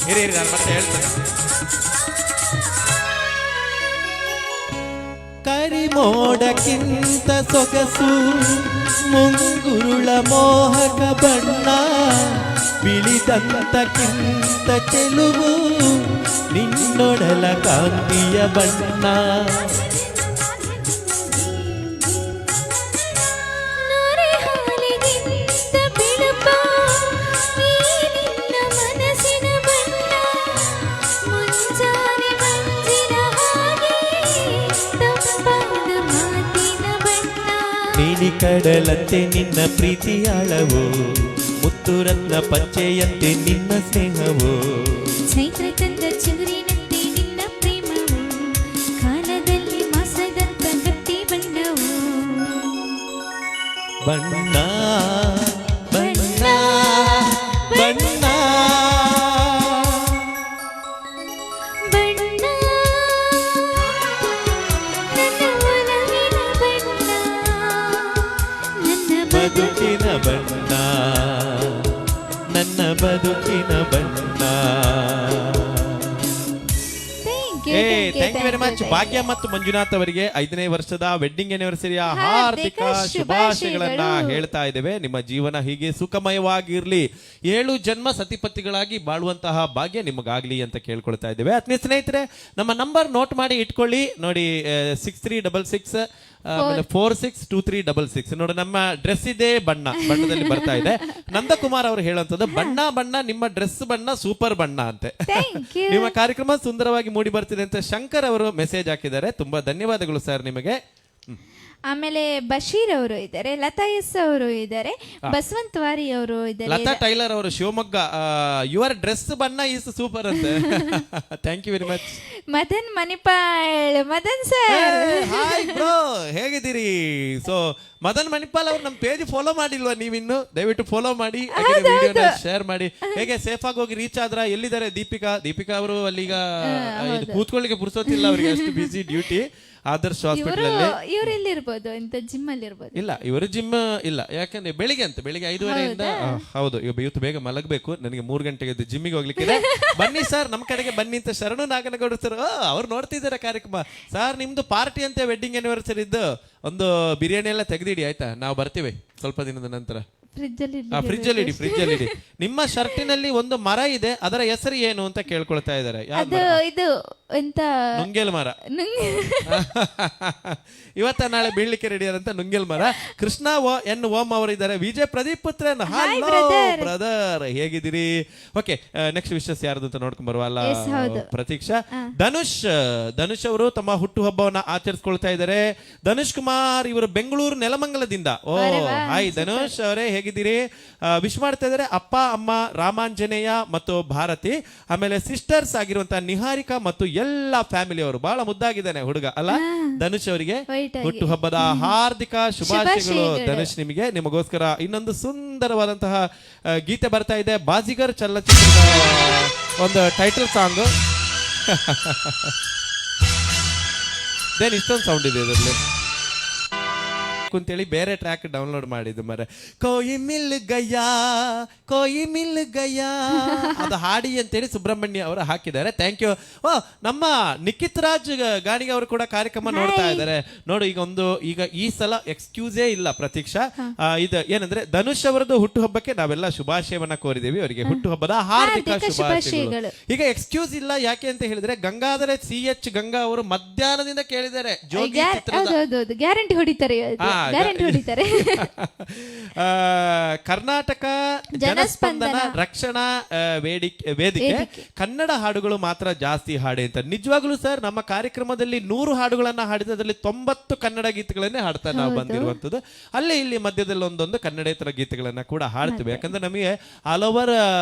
A: ಇರಿ ನಾನು ಮತ್ತೆ ಹೇಳ್ತೇನೆ. ಕರಿಮೋಡಕ್ಕಿಂತ ಸೊಗಸು ಮುಂಗುರುಳ ಮೋಹಕ ಬಣ್ಣ, ಬಿಳಿದಂತಕ್ಕಿಂತ ಚೆಲುವು ನಿನ್ನೊಡಲ ಕಾಂತಿಯ ಬಣ್ಣ.
B: ನೊರೆ ಹಾಲಿಗಿಂತ ಬಿಳುಪು ಈ ನಿನ್ನ ಮನಸ್ಸಿನ ಬಣ್ಣ, ಮುಂಜಾನೆ ಮಂಜಿನ ಹಾಗೆ ತಂಪಾದ ಮಾತಿನ ಬಣ್ಣ.
A: ನೀಲಿ ಕಡಲಂತೆ ನಿನ್ನ ಪ್ರೀತಿಯಾಳವು, ಮುತ್ತು ರತ್ನ ಪಂಚೆಯಂತೆ ನಿನ್ನ ಸ್ನೇಹವು.
B: ಚೈತ್ರ ತಂದ ಚಿಗುರಿನಂತೆ ನಿನ್ನ ಪ್ರೇಮವು, ಕಾಲದಲ್ಲಿ ಮಾಸದಂತ ಗಟ್ಟಿ ಬಣ್ಣವು.
A: ಬಣ್ಣ ಬಣ್ಣ ಬಣ್ಣ
B: ಬಣ್ಣ ನನ್ನ ಒಲವಿನ ಬಣ್ಣ, ನನ್ನ
A: ಬದುಕಿನ ಬಣ್ಣ, ನನ್ನ ಬದುಕಿನ ಬಣ್ಣ. Thank you very much. Bhagya ಮತ್ತು ಮಂಜುನಾಥ್ ಅವರಿಗೆ 5ನೇ ವರ್ಷದ ವೆಡ್ಡಿಂಗ್ ಆನಿವರ್ಸರಿಯ ಹಾರ್ದಿಕ ಶುಭಾಶಯಗಳನ್ನ ಹೇಳ್ತಾ ಇದ್ದೇವೆ. ನಿಮ್ಮ ಜೀವನ ಹೀಗೆ ಸುಖಮಯವಾಗಿರ್ಲಿ, 7 ಜನ್ಮ ಸತಿಪತಿಗಳಾಗಿ ಬಾಳುವಂತಹ ಭಾಗ್ಯ ನಿಮಗಾಗ್ಲಿ ಅಂತ ಕೇಳ್ಕೊಳ್ತಾ ಇದ್ದೇವೆ. ಆತ್ಮೀಯ ಸ್ನೇಹಿತರೆ, ನಮ್ಮ ನಂಬರ್ ನೋಟ್ ಮಾಡಿ ಇಟ್ಕೊಳ್ಳಿ ನೋಡಿ. 6366 ಆಮೇಲೆ 462366 ನೋಡಿ. ನಮ್ಮ ಡ್ರೆಸ್ ಇದೆ ಬಣ್ಣದಲ್ಲಿ ಬರ್ತಾ ಇದೆ. ನಂದಕುಮಾರ್ ಅವರು ಹೇಳುವಂಥದ್ದು ಬಣ್ಣ ನಿಮ್ಮ ಡ್ರೆಸ್ ಬಣ್ಣ ಸೂಪರ್ ಬಣ್ಣ ಅಂತೆ. ನಿಮ್ಮ ಕಾರ್ಯಕ್ರಮ ಸುಂದರವಾಗಿ ಮೂಡಿ ಬರ್ತಿದೆ ಅಂತ ಶಂಕರ್ ಅವರು ಮೆಸೇಜ್ ಹಾಕಿದ್ದಾರೆ. ತುಂಬಾ ಧನ್ಯವಾದಗಳು ಸರ್ ನಿಮಗೆ.
B: ಆಮೇಲೆ ಬಶೀರ್ ಅವರು ಇದ್ದಾರೆ, ಲತಾ ಎಸ್ ಅವರು ಇದ್ದಾರೆ, ಬಸವಂತ್ ವಾರಿ ಅವರು ಇದ್ದಾರೆ,
A: ಲತಾ ಟೈಲರ್ ಅವರು ಶಿವಮೊಗ್ಗ. ಯುವರ್ ಡ್ರೆಸ್ ಬಣ್ಣ ಈಸ್ ಸೂಪರ್ ಅಂತೆ. Thank you very much.
B: Madan Manipal, Madan sir
A: hi bro, ಹೇಗಿದ್ದೀರಿ? ಸೊ ಮದನ್ ಮಣಿಪಾಲ್ ಅವ್ರು ನಮ್ಮ ಪೇಜ್ ಫಾಲೋ ಮಾಡಿಲ್ವಾ ನೀವಿನ್ನು? ದಯವಿಟ್ಟು ಫಾಲೋ ಮಾಡಿ, ವಿಡಿಯೋನ ಶೇರ್ ಮಾಡಿ. ಹೇಗೆ ಸೇಫ್ ಆಗಿ ಹೋಗಿ ರೀಚ್ ಆದ್ರ? ಎಲ್ಲಿದ್ದಾರೆ ದೀಪಿಕಾ ಅವರು? ಅಲ್ಲಿಗ ಕೂತ್ಕೊಳ್ಳಿಕ್ಕೆ ಪುರ್ಸೋತಿಲ್ಲ ಅವರಿಗೆ, ಅಷ್ಟು ಬಿಸಿ ಡ್ಯೂಟಿ. ಆದರ್ಶ್ ಹಾಸ್ಪಿಟಲ್ ಅಲ್ಲಿ.
B: ಇವ್ರು ಎಲ್ಲಿರ್ಬೋದು? ಇಂತ ಜಿಮ್ ಅಲ್ಲಿ ಇರ್ಬೋದು.
A: ಇಲ್ಲ, ಇವರು ಜಿಮ್ ಇಲ್ಲ, ಯಾಕಂದ್ರೆ ಬೆಳಿಗ್ಗೆ 5:30 ಹೌದು, ಇವತ್ತು ಬೇಗ ಮಲಗಬೇಕು. ನನಗೆ 3 ಗಂಟೆಗೆ ಜಿಮ್ಮಿಗೆ ಹೋಗ್ಲಿಕ್ಕಿದೆ. ಬನ್ನಿ ಸರ್, ನಮ್ಮ ಕಡೆಗೆ ಬನ್ನಿ ಅಂತ ಶರಣು ನಾಗನಗೌಡ ಸರ್ ಅವ್ರು ನೋಡ್ತಿದ್ದಾರೆ ಕಾರ್ಯಕ್ರಮ. ಸರ್ ನಿಮ್ದು ಪಾರ್ಟಿ ಅಂತೆ, ವೆಡ್ಡಿಂಗ್ ಆನಿವರ್ಸರಿ ಇದ್ದು ಒಂದು ಬಿರಿಯಾನಿ ಎಲ್ಲ ತೆಗೆದಿಡಿ ಆಯ್ತಾ? ನಾವು ಬರ್ತೀವಿ ಸ್ವಲ್ಪ ದಿನದ ನಂತರ. ಫ್ರಿಜ್ ಅಲ್ಲಿ ಇಡಿ. ನಿಮ್ಮ ಶರ್ಟಿನಲ್ಲಿ ಒಂದು ಮರ ಇದೆ, ಅದರ ಹೆಸರು ಏನು ಅಂತ ಕೇಳ್ಕೊಳ್ತಾ ಇದ್ದಾರೆ.
B: ಇದು ಎಂತ
A: ನುಂಗೇಲ್ ಮರ
B: ನುಂಗ್-
A: ಇವತ್ತ ನಾಳೆ ಬೀಳ್ಲಿಕ್ಕೆ ರೆಡಿ ಆದಂತ ನುಂಗೇಲ್ ಮರ. ಕೃಷ್ಣ ಎನ್ ಓಂ ಅವರಿದ್ದಾರೆ. ವಿಜಯ್ ಪ್ರದೀಪ್ ಪುತ್ರನ್ ಹಲೋ ಬ್ರದರ್, ಹೇಗಿದ್ದೀರಿ? ಓಕೆ, ನೆಕ್ಸ್ಟ್ ವಿಶಸ್ ಯಾರ್ದು ಅಂತ ನೋಡ್ಕೊಂಡ್ ಬರುವ ಅಲ್ಲ
B: Yes, ಹೌದು.
A: ಪ್ರತೀಕ್ಷಾ. ಧನುಷ್ ಅವರು ತಮ್ಮ ಹುಟ್ಟು ಹಬ್ಬವನ್ನ ಆಚರಿಸ್ಕೊಳ್ತಾ ಇದ್ದಾರೆ. ಧನುಷ್ ಕುಮಾರ್ ಇವರು ಬೆಂಗಳೂರು ನೆಲಮಂಗಲದಿಂದ. ಓ ಹಾಯ್ ಧನುಷ್ ಅವರೇ, ಹೇಗಿದ್ದೀರಿ? ವಿಶ್ ಮಾಡ್ತಾ ಇದ್ದಾರೆ ಅಪ್ಪ ಅಮ್ಮ ರಾಮಾಂಜನೇಯ ಮತ್ತು ಭಾರತಿ, ಆಮೇಲೆ ಸಿಸ್ಟರ್ಸ್ ಆಗಿರುವಂತಹ ನಿಹಾರಿಕಾ ಮತ್ತು ಎಲ್ಲ ಫ್ಯಾಮಿಲಿ ಅವರು. ಬಹಳ ಮುದ್ದಾಗಿದ್ದಾನೆ ಹುಡುಗ ಅಲ್ಲ ಧನುಷ್ ಅವರಿಗೆ.
B: White ಆಗಿ.
A: ಹುಟ್ಟು ಹಬ್ಬದ ಹಾರ್ದಿಕ ಶುಭಾಶಯಗಳು
B: ಶುಭಾಶಯಗಳು.
A: ಧನುಷ್ ನಿಮಗೆ. ನಿಮಗೋಸ್ಕರ ಇನ್ನೊಂದು ಸುಂದರವಾದಂತಹ ಗೀತೆ ಬರ್ತಾ ಇದೆ. ಬಾಜಿಗರ್ ಚಲನಚಿತ್ರದ ಒಂದು ಟೈಟಲ್ ಸಾಂಗ್. ದೇನ್ ಇಷ್ಟೊಂದು ಸೌಂಡ್ ಇದೆ ಇದರಲ್ಲಿ ಕುಂತೇಳಿ ಬೇರೆ ಟ್ರ್ಯಾಕ್ ಡೌನ್ಲೋಡ್ ಮಾಡಿದ್ದು ಮರ. ಕೋಯಿ ಮಿಲ್ ಗಯಾ ಅದು ಹಾಡಿ ಅಂತೇಳಿ ಸುಬ್ರಹ್ಮಣ್ಯ ಅವರು ಹಾಕಿದ್ದಾರೆ. Thank you. ಓ, ನಮ್ಮ ನಿಖಿತ್ ರಾಜ್ ಗಾಣಿಗೆ ಅವರು ಕೂಡ ಕಾರ್ಯಕ್ರಮ ನೋಡ್ತಾ ಇದ್ದಾರೆ. ನೋಡು, ಈಗ ಈ ಸಲ ಎಕ್ಸ್ಕ್ಯೂಸೇ ಇಲ್ಲ ಪ್ರತೀಕ್ಷಾ. ಇದು ಏನಂದ್ರೆ ಧನುಷ್ ಅವರದ್ದು ಹುಟ್ಟು ಹಬ್ಬಕ್ಕೆ ನಾವೆಲ್ಲ ಶುಭಾಶಯವನ್ನ ಕೋರಿದೇವಿ. ಅವರಿಗೆ ಹುಟ್ಟು ಹಬ್ಬದ ಹಾರ್ದಿಕ ಶುಭಾಶಯಗಳು. ಈಗ ಎಕ್ಸ್ಕ್ಯೂಸ್ ಇಲ್ಲ, ಯಾಕೆ ಅಂತ ಹೇಳಿದ್ರೆ ಗಂಗಾಧರ CH ಗಂಗಾ ಅವರು ಮಧ್ಯಾಹ್ನದಿಂದ ಕೇಳಿದ್ದಾರೆ ಜೋಗಿ ಚಿತ್ರದ
B: ಹೌದೌದು, ಗ್ಯಾರಂಟಿ ಹೊಡಿತಾರೆ, ಗ್ಯಾರಂಟಿ ಹೊಡಿತಾರೆ.
A: ಕರ್ನಾಟಕ ಜನಸ್ಪಂದನ ರಕ್ಷಣಾ ವೇದಿಕೆ ಕನ್ನಡ ಹಾಡುಗಳು ಮಾತ್ರ ಜಾಸ್ತಿ ಹಾಡಿ ಅಂತ. ನಿಜವಾಗ್ಲೂ ಸರ್, ನಮ್ಮ ಕಾರ್ಯಕ್ರಮದಲ್ಲಿ 100 ಹಾಡುಗಳನ್ನ ಹಾಡಿದ ಅದರಲ್ಲಿ 90 ಕನ್ನಡ ಗೀತೆಗಳನ್ನೇ ಹಾಡ್ತಾ ನಾವು ಬಂದಿರುವಂತದ್ದು. ಅಲ್ಲೇ ಇಲ್ಲಿ ಮಧ್ಯದಲ್ಲಿ ಒಂದೊಂದು ಕನ್ನಡೇತರ ಗೀತೆಗಳನ್ನ ಕೂಡ ಹಾಡ್ತೀವಿ. ಯಾಕಂದ್ರೆ ನಮಗೆ ಆಲ್ ಓವರ್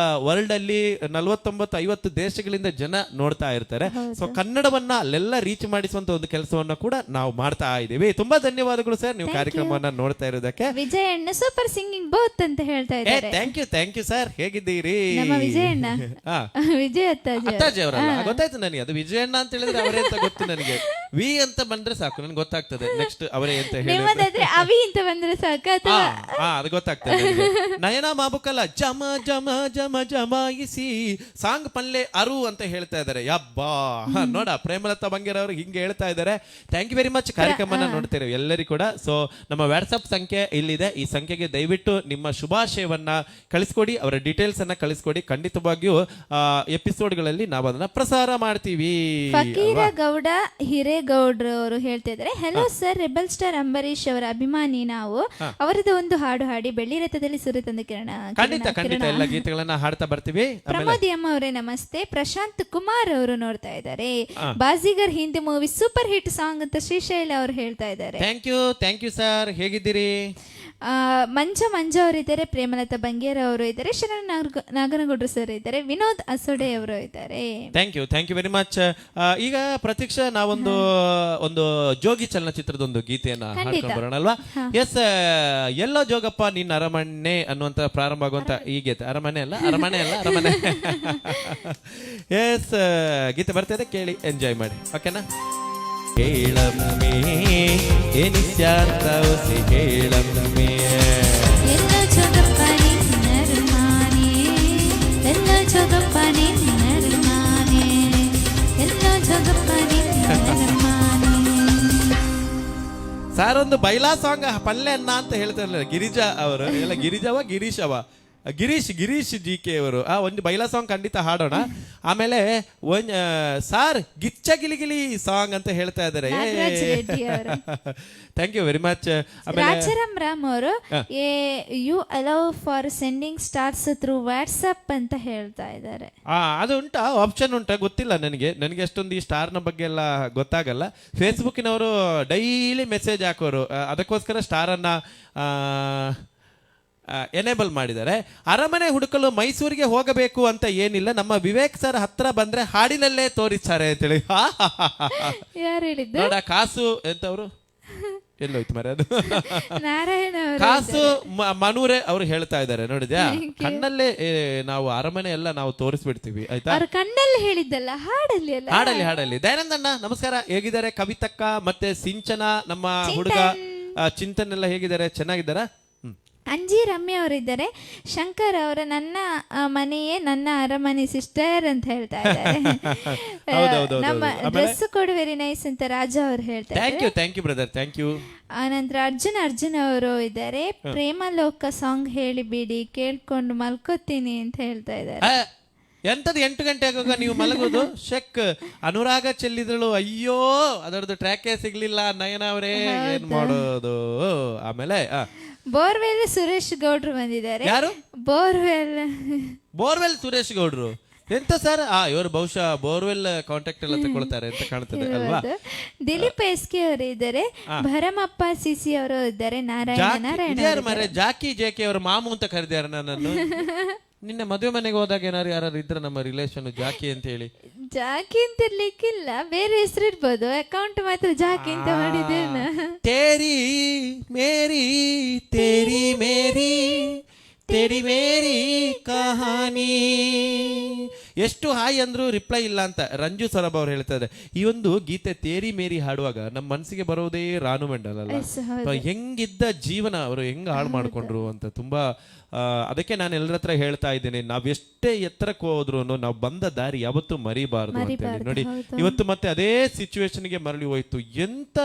A: ವರ್ಲ್ಡ್ ಅಲ್ಲಿ 49-50 ದೇಶಗಳಿಂದ ಜನ ನೋಡ್ತಾ ಇರ್ತಾರೆ. ಸೊ ಕನ್ನಡವನ್ನ ಅಲ್ಲೆಲ್ಲ ರೀಚ್ ಮಾಡಿಸುವಂತ ಒಂದು ಕೆಲಸವನ್ನ ಕೂಡ ನಾವು ಮಾಡ್ತಾ ಇದ್ದೀವಿ. ತುಂಬಾ ಧನ್ಯವಾದಗಳು ಸರ್, ನೀವು ಕಾರ್ಯಕ್ರಮವನ್ನ ನೋಡ್ತಾ ಇರೋದಕ್ಕೆ.
B: ವಿಜಯಣ್ಣ ಸೂಪರ್ ಸಿಂಗಿಂಗ್ ಬೋತ್ ಅಂತ ಹೇಳ್ತಾ ಇದ್ದಾರೆ.
A: ಥ್ಯಾಂಕ್ ಯು ಸರ್, ಹೇಗಿದ್ದೀರಿ?
B: ನಮ್ಮ ವಿಜಯಣ್ಣ ವಿಜಯ
A: ಅತ್ತಾಜಿ ಅವರಲ್ಲ, ಗೊತ್ತಾಯ್ತು ನನಗೆ. ಅದು ವಿಜಯಣ್ಣ ಅಂತ ಹೇಳಿದ್ರೆ ಅವರೇ ಅಂತ ಗೊತ್ತು ನನಗೆ. ವಿ ಅಂತ ಬಂದ್ರೆ ಸಾಕು, ನನ್ಗೆ ಗೊತ್ತಾಗ್ತದೆ ನೆಕ್ಸ್ಟ್ ಅವರೇ ಅಂತ ಹೇಳಿ.
B: ನಿಮ್ಮದಾದ್ರೆ ಅವಿ ಅಂತ ಬಂದ್ರೆ ಸಾಕು, ಅಥವಾ
A: ಅದು ಗೊತ್ತಾಗ್ತದೆ ನನಗೆ. ನಯನ ಮಾಬುಕಲ್ಲ ಜಮ ಜಮ ಜಮ ಜಮಾಯಿಸಿ ಸಾಂಗ್ ಪಲ್ಲೆ ಅರು ಅಂತ ಹೇಳ್ತಾ ಇದ್ದಾರೆ. ಯಬ್ಬಾ, ನೋಡ ಪ್ರೇಮಲತಾ ಬಂಗೇರ್ ಅವರು ಹಿಂಗೆ ಹೇಳ್ತಾ ಇದ್ದಾರೆ. Thank you very much. ಕಾರ್ಯಕ್ರಮನ ನೋಡ್ತೀರಿ ಎಲ್ಲರಿಗೂ ಕೂಡ. ಸೊ ನಮ್ಮ ವಾಟ್ಸಪ್ ಸಂಖ್ಯೆ ಇಲ್ಲಿದೆ. ಈ ಸಂಖ್ಯೆಗೆ ದಯವಿಟ್ಟು ನಿಮ್ಮ ಶುಭಾಶಯವನ್ನ ಕಳಿಸ್ಕೊಡಿ, ಅವರ ಡೀಟೇಲ್ಸ್ ಅನ್ನ ಕಳಿಸ್ಕೊಡಿ. ಖಂಡಿತವಾಗಿಯೂ ಎಪಿಸೋಡ್ಗಳಲ್ಲಿ ನಾವು ಅದನ್ನ ಪ್ರಸಾರ ಮಾಡ್ತೀವಿ.
B: ಫಕೀರ ಗೌಡ ಹಿರೇಗೌಡ್ರು ಅವರು ಹೇಳ್ತಾ ಇದ್ದಾರೆ, hello sir, rebel star Ambareesh ಅವರ ಅಭಿಮಾನಿ ನಾವು. ಅವರದ್ದು ಒಂದು ಹಾಡು ಹಾಡಿ ಬೆಳ್ಳಿ ರಥದಲ್ಲಿ ಸುರಿ ತಂದ ಕಿರಣ.
A: ಖಂಡಿತ ಎಲ್ಲ ಗೀತೆಗಳನ್ನ ಹಾಡ್ತಾ ಬರ್ತೀವಿ.
B: ಪ್ರಮೋದಿ ಅಮ್ಮ ಅವರೇ ನಮಸ್ತೆ. ಪ್ರಶಾಂತ್ ಕುಮಾರ್ ಅವರು ನೋಡ್ತಾ ಇದ್ದಾರೆ. Baazigar Hindi movie super hit song ಅಂತ ಶ್ರೀಶೈಲ ಅವರು ಹೇಳ್ತಾ ಇದ್ದಾರೆ.
A: ಥ್ಯಾಂಕ್ ಯು ಸರ್, ಹೇಗಿದ್ದೀರಿ?
B: ಮಂಜ ಅವರಿದ್ದಾರೆ, ಪ್ರೇಮಲತಾ ಬಂಗೇರ ಅವರು ಇದ್ದಾರೆ, ಶರಣ ನಾಗನಗೌಡ್ರು ಸರ್ ಇದ್ದಾರೆ, ವಿನೋದ್ ಅಸೋಡೆ ಅವರು ಇದ್ದಾರೆ.
A: Thank you very much. ಈಗ ಪ್ರತೀಕ್ಷಾ, ನಾವೊಂದು ಜೋಗಿ ಚಲನಚಿತ್ರದ ಒಂದು ಗೀತೆಯನ್ನ ಹಾಡ್ಕೊಂಡು ಬರೋಣ ಅಲ್ವಾ? ಎಸ್, ಎಲ್ಲೋ ಜೋಗಪ್ಪ ನಿನ್ನ ಅರಮನೆ ಅನ್ನುವಂತ ಪ್ರಾರಂಭ ಆಗುವಂತ ಈ ಗೀತೆ. ಅರಮನೆ ಅಲ್ಲ ಎಸ್, ಗೀತೆ ಬರ್ತಾ ಇದೆ, ಕೇಳಿ ಎಂಜಾಯ್ ಮಾಡಿ. ಓಕೆನಾ? ಹೇಳಮ್ಮೆ ಎನಿಸ್ಯಾರ್ಥವಸಿ ಹೇಳಮ್ಮೆ
B: ಎಲ್ಲ ಜೋಗಪ್ಪ ನಿನ್ನ ಅರಮನೆ, ಎಲ್ಲ ಜೋಗಪ್ಪ ನಿನ್ನ ಅರಮನೆ, ಎಲ್ಲ ಜೋಗಪ್ಪ ನಿನ್ನ ಅರಮನೆ.
A: ಸಾರ್, ಒಂದು ಬೈಲಾ ಸಾಂಗ್ ಪಲ್ಲೆ ಅನ್ನ ಅಂತ ಹೇಳ್ತಾರಲ್ಲ ಗಿರಿಜಾ ಅವರು, ಎಲ್ಲ ಗಿರೀಶ್ GK ಅವರು. ಒಂದು ಬೈಲಾ ಸಾಂಗ್ ಖಂಡಿತ ಹಾಡೋಣ. ಆಮೇಲೆ ಸಾರ್ ಗಿಚ್ಚ ಗಿಲಿಗಿಲಿ ಸಾಂಗ್ ಅಂತ ಹೇಳ್ತಾ ಇದ್ದಾರೆ. Thank you very much.
B: Rajaram Ram ಅವರು you allow for sending stars through WhatsApp ಅಂತ ಹೇಳ್ತಾ ಇದ್ದಾರೆ.
A: ಅದು ಉಂಟಾ, ಆಪ್ಷನ್ ಉಂಟಾ ಗೊತ್ತಿಲ್ಲ ನನಗೆ ಅಷ್ಟೊಂದು ಈ ಸ್ಟಾರ್ನ ಬಗ್ಗೆ ಎಲ್ಲ ಗೊತ್ತಾಗಲ್ಲ. ಫೇಸ್ಬುಕ್ಕಿನವರು ಡೈಲಿ ಮೆಸೇಜ್ ಹಾಕೋರು, ಅದಕ್ಕೋಸ್ಕರ ಸ್ಟಾರನ್ನ ಎನೇಬಲ್ ಮಾಡಿದ್ದಾರೆ. ಅರಮನೆ ಹುಡುಕಲು ಮೈಸೂರಿಗೆ ಹೋಗಬೇಕು ಅಂತ ಏನಿಲ್ಲ, ನಮ್ಮ ವಿವೇಕ್ ಸರ್ ಹತ್ರ ಬಂದ್ರೆ ಹಾಡಿನಲ್ಲೇ ತೋರಿಸ್ತಾರೆ ಅಂತೇಳಿ.
B: ಯಾರು ಹೇಳಿದ್ದು?
A: ನೋಡ, ಕಾಸು ಎಂತವ್ರು ಎಲ್ಲೋಯ್ತು ಮರ ಅದು,
B: ನಾರಾಯಣ
A: ಕಾಸು ಮನೂರೆ ಅವರು ಹೇಳ್ತಾ ಇದ್ದಾರೆ. ನೋಡಿದ್ಯಾ, ಕಣ್ಣಲ್ಲೇ ನಾವು ಅರಮನೆ ಎಲ್ಲ ನಾವು ತೋರಿಸ್ಬಿಡ್ತೀವಿ. ಆಯ್ತಾ?
B: ಕಣ್ಣಲ್ಲಿ ಹೇಳಿದ್ದಲ್ಲ, ಹಾಡಲ್ಲಿ.
A: ದಯಾನಂದಣ್ಣ ನಮಸ್ಕಾರ, ಹೇಗಿದ್ದಾರೆ? ಕವಿತಕ್ಕ ಮತ್ತೆ ಸಿಂಚನ, ನಮ್ಮ ಹುಡುಗ ಚಿಂತನ್ ಎಲ್ಲ ಹೇಗಿದ್ದಾರೆ? ಚೆನ್ನಾಗಿದ್ದಾರಾ?
B: ಅಂಜಿ ರಮ್ಯ ಅವರಿದ್ದಾರೆ. ಶಂಕರ್ ಅವರ ನನ್ನ ಮನೆಯೇ ನನ್ನ ಅರಮನೆ ಸಿಸ್ಟರ್ ಅಂತ ಹೇಳ್ತಾ ಇದ್ದಾರೆ. ನಮ್ಮ ಡ್ರೆಸ್ ಕೋಡ್ ವೆರಿ ನೈಸ್ ಅಂತ ರಾಜ ಅವರು ಹೇಳ್ತಾರೆ.
A: Thank you brother, thank you.
B: ಆನಂತರ ಅರ್ಜುನ್ ಅವರು ಇದ್ದಾರೆ. ಪ್ರೇಮ ಲೋಕ ಸಾಂಗ್ ಹೇಳಿಬಿಡಿ, ಕೇಳ್ಕೊಂಡು ಮಲ್ಕೋತೀನಿ ಅಂತ ಹೇಳ್ತಾ ಇದ್ದಾರೆ.
A: ಎಂತದ್ದು 8 ಗಂಟೆ ಆಗುವಾಗ ನೀವು ಮಲಗೋದು? ಶೆಕ್ ಅನುರಾಗ ಚೆಲ್ಲಿದಳು, ಅಯ್ಯೋ ಅದರದ್ದು ಟ್ರ್ಯಾಕೇ ಸಿಗ್ಲಿಲ್ಲ ನಯನ ಅವರೇ, ಏನ್ ಮಾಡೋದು? ಆಮೇಲೆ
B: ಬೋರ್ವೆಲ್ ಸುರೇಶ್ ಗೌಡ್ರು ಬಂದಿದ್ದಾರೆ.
A: ಯಾರು?
B: ಬೋರ್ವೆಲ್
A: ಸುರೇಶ್ ಗೌಡ್ರು ಎಂತ ಸರ್? ಇವರು ಬಹುಶಃ ಬೋರ್ವೆಲ್ ಕಾಂಟ್ಯಾಕ್ಟ್ ಎಲ್ಲ ತಗೊಳ್ತಾರೆ ಅಂತ ಕಾಣ್ತದೆ ಅಲ್ವಾ?
B: ದಿಲೀಪ್ ಎಸ್ಕೆ ಅವರು ಇದ್ದಾರೆ, ಭರಮಪ್ಪ ಸಿಸಿ ಅವರು ಇದ್ದಾರೆ, ನಾರಾಯಣ
A: ಜಾಕಿ ಜೇಕೆ ಅವರ ಮಾಮು ಅಂತ ಕರೆದಿದ್ದಾರೆ ನನ್ನನ್ನು. ನಿನ್ನೆ ಮದುವೆ ಮನೆಗೆ ಹೋದಾಗ ಯಾರು ಇದ್ರ ನಮ್ಮ ರಿಲೇಷನ್ ಜಾಕಿ ಅಂತ ಹೇಳಿ.
B: ಜಾಕಿ ಅಂತ ಇರ್ಲಿಕ್ಕಿಲ್ಲ, ಬೇರೆ ಹೆಸರು ಇರ್ಬೋದು, ಅಕೌಂಟ್ ಮಾತ್ರ ಜಾಕಿ ಅಂತ ಮಾಡಿದ್ದೇನೆ.
A: ತೇರಿ ಮೇರಿ ತೇರಿ ಮೇರಿ ತೇರಿ ಮೇರಿ ಕಹಾನಿ. ಎಷ್ಟು ಹಾಯ್ ಅಂದ್ರು ರಿಪ್ಲೈ ಇಲ್ಲ ಅಂತ ರಂಜು ಸೊರಬ್ ಅವ್ರು ಹೇಳ್ತಾರೆ. ಈ ಒಂದು ಗೀತೆ ತೇರಿ ಮೇರಿ ಹಾಡುವಾಗ ನಮ್ಮ ಮನಸ್ಸಿಗೆ ಬರೋದೇ ರಾನು ಮಂಡಲ್ ಅಲ್ಲ, ಹೆಂಗಿದ್ದ ಜೀವನ ಅವರು ಹೆಂಗ್ ಹಾಳು ಮಾಡ್ಕೊಂಡ್ರು ಅಂತ ತುಂಬಾ. ಅದಕ್ಕೆ ನಾನು ಎಲ್ಲರ ಹತ್ರ ಹೇಳ್ತಾ ಇದ್ದೇನೆ, ನಾವೆಷ್ಟೇ ಎತ್ತರಕ್ಕೆ ಹೋದ್ರು ನಾವು ಬಂದ ದಾರಿ ಯಾವತ್ತೂ ಮರಿಬಾರ್ದು ಅಂತ ಹೇಳಿ. ನೋಡಿ ಇವತ್ತು ಮತ್ತೆ ಅದೇ ಸಿಚುವೇಶನ್ಗೆ ಮರಳಿ ಹೋಯ್ತು. ಎಂತ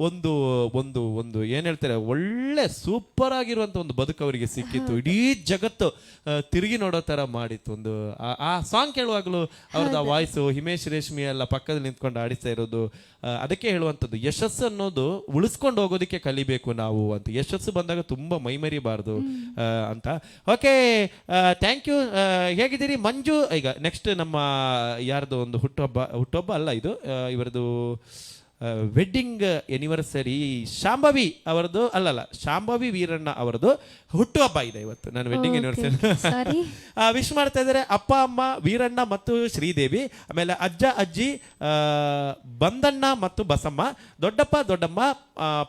A: ಒಂದು ಒಂದು ಒಂದು ಏನ್ ಹೇಳ್ತಾರೆ, ಒಳ್ಳೆ ಸೂಪರ್ ಆಗಿರುವಂತ ಒಂದು ಬದುಕು ಅವರಿಗೆ ಸಿಕ್ಕಿತ್ತು. ಇಡೀ ಜಗತ್ತು ತಿರುಗಿ ನೋಡೋ ತರ ಮಾಡಿತ್ತು. ಒಂದು ಆ ಸಾಂಗ್ ಕೇಳುವಾಗಲೂ ಅವ್ರದ್ದು ಆ ವಾಯ್ಸು, ಹಿಮೇಶ್ ರೇಷ್ಮಿ ಎಲ್ಲ ಪಕ್ಕದಲ್ಲಿ ನಿಂತ್ಕೊಂಡು ಆಡಿಸ್ತಾ ಇರೋದು. ಅದಕ್ಕೆ ಹೇಳುವಂಥದ್ದು, ಯಶಸ್ಸು ಅನ್ನೋದು ಉಳಿಸ್ಕೊಂಡು ಹೋಗೋದಕ್ಕೆ ಕಲಿಬೇಕು ನಾವು ಅಂತ. ಯಶಸ್ಸು ಬಂದಾಗ ತುಂಬಾ ಮೈಮರಿಬಾರ್ದು ಅಂತ. Okay, thank you. ಹೇಗಿದ್ದೀರಿ ಮಂಜು? ಈಗ ನೆಕ್ಸ್ಟ್ ನಮ್ಮ ಯಾರ್ದು ಒಂದು ಹುಟ್ಟುಹಬ್ಬ ಅಲ್ಲ ಇದು, ಇವರದು ವೆಡ್ಡಿಂಗ್ ಎನಿವರ್ಸರಿ. ಶಾಂಭವಿ ಅವರದು ಅಲ್ಲಲ್ಲ, ಶಾಂಭವಿ ವೀರಣ್ಣ ಅವರದು ಹುಟ್ಟುಹಬ್ಬ ಇದೆ ಇವತ್ತು. ನಾನು ವೆಡ್ಡಿಂಗ್ ಎನಿವರ್ಸರಿ ವಿಶ್ ಮಾಡ್ತಾ ಇದ್ದಾರೆ ಅಪ್ಪ ಅಮ್ಮ ವೀರಣ್ಣ ಮತ್ತು ಶ್ರೀದೇವಿ, ಆಮೇಲೆ ಅಜ್ಜ ಅಜ್ಜಿ ಬಂದಣ್ಣ ಮತ್ತು ಬಸಮ್ಮ, ದೊಡ್ಡಪ್ಪ ದೊಡ್ಡಮ್ಮ,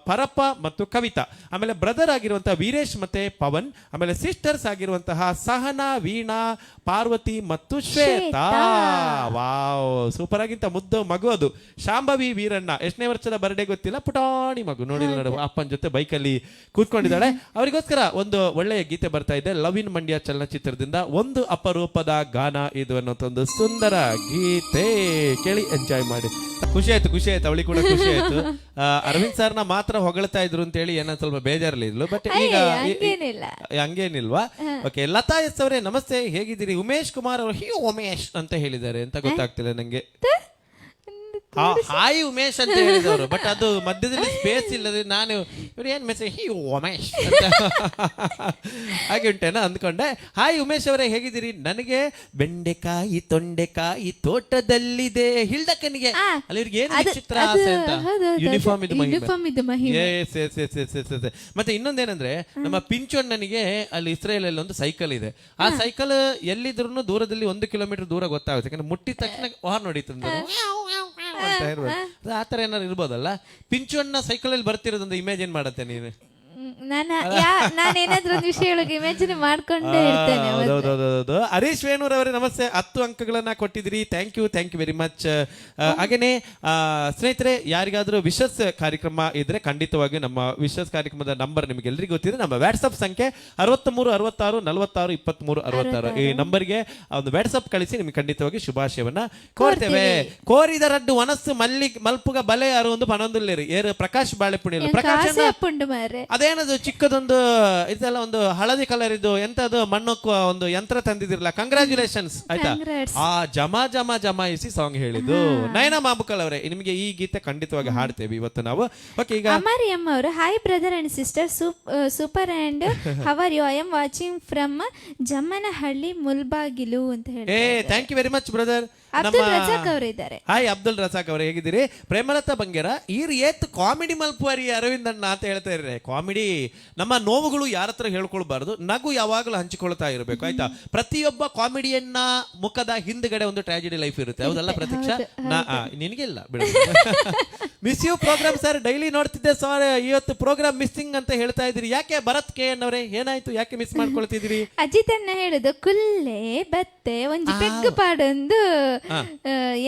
A: ಪರಪ್ಪ ಮತ್ತು ಕವಿತಾ, ಆಮೇಲೆ ಬ್ರದರ್ ಆಗಿರುವಂತಹ ವೀರೇಶ್ ಮತ್ತೆ ಪವನ್, ಆಮೇಲೆ ಸಿಸ್ಟರ್ಸ್ ಆಗಿರುವಂತಹ ಸಹನಾ, ವೀಣಾ, ಪಾರ್ವತಿ ಮತ್ತು ಶ್ವೇತಾ. ವಾವ್, ಸೂಪರ್ ಆಗಿಂತ ಮುದ್ದು ಮಗು ಅದು. ಶಾಂಭವಿ ವೀರಣ್ಣ ಎಷ್ಟನೇ ವರ್ಷದ ಬರ್ಡೇ ಗೊತ್ತಿಲ್ಲ, ಪುಟಾಣಿ ಮಗು ನೋಡಿ, ಅಪ್ಪನ ಜೊತೆ ಬೈಕಲ್ಲಿ ಕೂತ್ಕೊಂಡಿದ್ದಾಳೆ. ಅವರಿಗೋಸ್ಕರ ಒಂದು ಒಳ್ಳೆಯ ಗೀತೆ ಬರ್ತಾ ಇದೆ, ಲವ್ ಇನ್ ಮಂಡ್ಯ ಚಲನಚಿತ್ರದಿಂದ ಒಂದು ಅಪರೂಪದ ಗಾನ ಇದು ಅನ್ನೋಂಥ ಒಂದು ಸುಂದರ ಗೀತೆ. ಕೇಳಿ ಎಂಜಾಯ್ ಮಾಡಿ. ಖುಷಿ ಆಯ್ತು ಅವಳಿಗೆ ಕೂಡ ಖುಷಿ ಆಯ್ತು. ಅರವಿಂದ್ ಸರ್ನ ಮಾತ್ರ ಹೊಗಳ್ತಾ ಇದ್ರು ಅಂತ ಹೇಳಿ ಏನೋ ಸ್ವಲ್ಪ ಬೇಜಾರಲ್ಲಿ ಇದ್ಲು, ಬಟ್ ಈಗ ಹಂಗೇನಿಲ್ವಾ? ಓಕೆ, ಲತಾ ಎಸ್ ಅವರೇ ನಮಸ್ತೆ, ಹೇಗಿದ್ದೀರಿ? ಉಮೇಶ್ ಕುಮಾರ್ ಅವರು ಹಿ ಉಮೇಶ್ ಅಂತ ಹೇಳಿದ್ದಾರೆ, ಅಂತ ಗೊತ್ತಾಗ್ತಿಲ್ಲ ನಂಗೆ. ಹಾಯ್ ಉಮೇಶ್ ಅಂತ ಹೇಳಿದವರು, ಬಟ್ ಅದು ಮಧ್ಯದಲ್ಲಿ ಸ್ಪೇಸ್ ಇಲ್ಲದೆ ನಾನು ಇವ್ರು ಏನ್ ಮೆಸೇಜ್ ಹಿ ಉಮೇಶ್ ಅಂತ ಹಾಗೆ ಉಂಟೇನಾ ಅಂದ್ಕೊಂಡೆ. ಹಾಯ್ ಉಮೇಶ್ ಅವರೇ ಹೇಗಿದ್ದೀರಿ? ನನಗೆ ಬೆಂಡೆಕಾಯಿ ತೊಂಡೆಕಾಯಿ ತೋಟದಲ್ಲಿದೆ ಹಿಲ್ಡಕ್ಕನಿಗೆ ಅಲ್ಲಿ ಇವ್ರಿಗೆ ಏನು ವಿಚಿತ್ರ ಆಸೆ ಅಂತ. ಯೂನಿಫಾರ್ಮ್ ಇದು ಮಹಿಮೆ. ಮತ್ತೆ ಇನ್ನೊಂದೇನಂದ್ರೆ, ನಮ್ಮ ಪಿಂಚಣ್ಣನಿಗೆ ಅಲ್ಲಿ ಇಸ್ರೇಲ್ ಅಲ್ಲಿ ಒಂದು ಸೈಕಲ್ ಇದೆ. ಆ ಸೈಕಲ್ ಎಲ್ಲಿದ್ರು ದೂರದಲ್ಲಿ 1 ಕಿಲೋಮೀಟರ್ ದೂರ ಗೊತ್ತಾಗುತ್ತೆ, ಯಾಕಂದ್ರೆ ಮುಟ್ಟಿದ ತಕ್ಷಣ ಹಾರ್ನ್ ಹೊಡಿತಂದ್ರೆ ಆತರ ಏನಾರು ಇರ್ಬೋದಲ್ಲ. ಪಿಂಚಣ್ಣ ಸೈಕಲ್ ಅಲ್ಲಿ ಬರ್ತಿರೋದೊಂದು ಇಮ್ಯಾಜಿನ್ ಮಾಡತ್ತೆ ನೀನು.
B: ನಾನೇನಾದ್ರೂ ಒಂದು ವಿಷಯ ಇಮ್ಯಾಜಿನ್ ಮಾಡ್ಕೊಂಡೇ ಇರ್ತೇನೆ.
A: ಹರೀಶ್ ವೇಣೂರ್ ಅವರೇ ನಮಸ್ತೆ, 10 ಅಂಕಗಳನ್ನ ಕೊಟ್ಟಿದ್ರಿ, ಥ್ಯಾಂಕ್ ಯು ವೆರಿ ಮಚ್. ಹಾಗೇನೆ ಸ್ನೇಹಿತರೆ, ಯಾರಿಗಾದ್ರೂ ವಿಶಸ್ ಕಾರ್ಯಕ್ರಮ ಇದ್ರೆ ಖಂಡಿತವಾಗಿ ನಮ್ಮ ವಿಶಸ್ ಕಾರ್ಯಕ್ರಮದ ನಂಬರ್ ನಿಮ್ಗೆ ಎಲ್ರಿಗೂ ಗೊತ್ತಿದೆ. ನಮ್ಮ ವಾಟ್ಸ್ಆಪ್ ಸಂಖ್ಯೆ 63 66 46 23 66. ಈ ನಂಬರ್ಗೆ ಒಂದು ವಾಟ್ಸ್ಆಪ್ ಕಳಿಸಿ, ನಿಮ್ಗೆ ಖಂಡಿತವಾಗಿ ಶುಭಾಶಯವನ್ನ ಕೋರ್ತೇವೆ. ಕೋರಿದ ರಡ್ಡು ವನಸ್ಸು ಮಲ್ಪುಗ ಬಲೆ ಯಾರು ಒಂದು ಪನೊಂದುಲ್ಲೇರಿ ಏರು ಪ್ರಕಾಶ್ ಬಾಳೆಪುಣಿ ಪ್ರಕಾಶ್ ಅದೇನದು ಚಿಕ್ಕದೊಂದು ಇದೆಲ್ಲ ಒಂದು ಹಳದಿ ಕಲರ್ ಇದು ಎಂತದು ಮಣ್ಣೊಕ್ಕುವ ಒಂದು ಯಂತ್ರ ತಂದಿದಿರಲ್ಲ, ಕಂಗ್ರಾಚುಲೇಷನ್ಸ್ ಆಯ್ತಾ. ಆ ಜಮಾಯಿಸಿ ಸಾಂಗ್ ಹೇಳಿದ್ದು ನಯನ ಮಾಬುಕಲ್ ಅವರೇ, ನಿಮಗೆ ಈ ಗೀತೆ ಖಂಡಿತವಾಗಿ ಹಾಡ್ತೇವೆ ಇವತ್ತು ನಾವು. ಓಕೆ, ಈಗ
B: ಅಮರಿಯಮ್ಮ ಅವರು hi brother and sister, super and how are you? I am watching from Jammanahalli Mulbagal ಅಂತ ಹೇಳಿ.
A: Thank you very much brother. Hi Abdul Razak ಅವರೇ ಹೇಗಿದ್ದೀರಿ? ಪ್ರೇಮಲತಾ ಬಂಗೇರ ಈರ್ ಏತ್ ಕಾಮಿಡಿ ಮಲ್ಪುವರಿ ಅರವಿಂದ್ ಅಣ್ಣ ಅಂತ ಹೇಳ್ತಾ ಇರ್ರೆ. ಕಾಮಿಡಿ ನಮ್ಮ ನೋವುಗಳು ಯಾರ ಹತ್ರ ಹೇಳ್ಕೊಳ್ಬಾರ್ದು, ನಗು ಯಾವಾಗಲೂ ಹಂಚಿಕೊಳ್ತಾ ಇರಬೇಕು ಆಯ್ತಾ. ಪ್ರತಿಯೊಬ್ಬ ಕಾಮಿಡಿಯನ್ನ ಮುಖದ ಹಿಂದ್ಗಡೆ ಒಂದು ಟ್ರಾಜಿಡಿ ಲೈಫ್ ಇರುತ್ತೆ, ಹೌದಲ್ಲ ಪ್ರತೀಕ್ಷಾ? ನಿನಗಿಲ್ಲ ಬಿಡ. Miss you programme sir, daily ನೋಡ್ತಿದ್ದೆ ಸರ್, ಇವತ್ತು ಪ್ರೋಗ್ರಾಮ್ ಮಿಸ್ಸಿಂಗ್ ಅಂತ ಹೇಳ್ತಾ ಇದ್ರಿ, ಯಾಕೆ? ಭರತ್ ಕೆ ಎನ್ ಅವರೇ ಏನಾಯ್ತು, ಯಾಕೆ ಮಿಸ್ ಮಾಡ್ಕೊಳ್ತಿದ್ರಿ?
B: ಅಜಿತ್ ಅಣ್ಣ ಹೇಳುದು ಕುಲ್ಲೆ ಬತ್ತೆ ಒಂಜಿ ಪೆಗ್ಗು ಪಾಡೊಂದು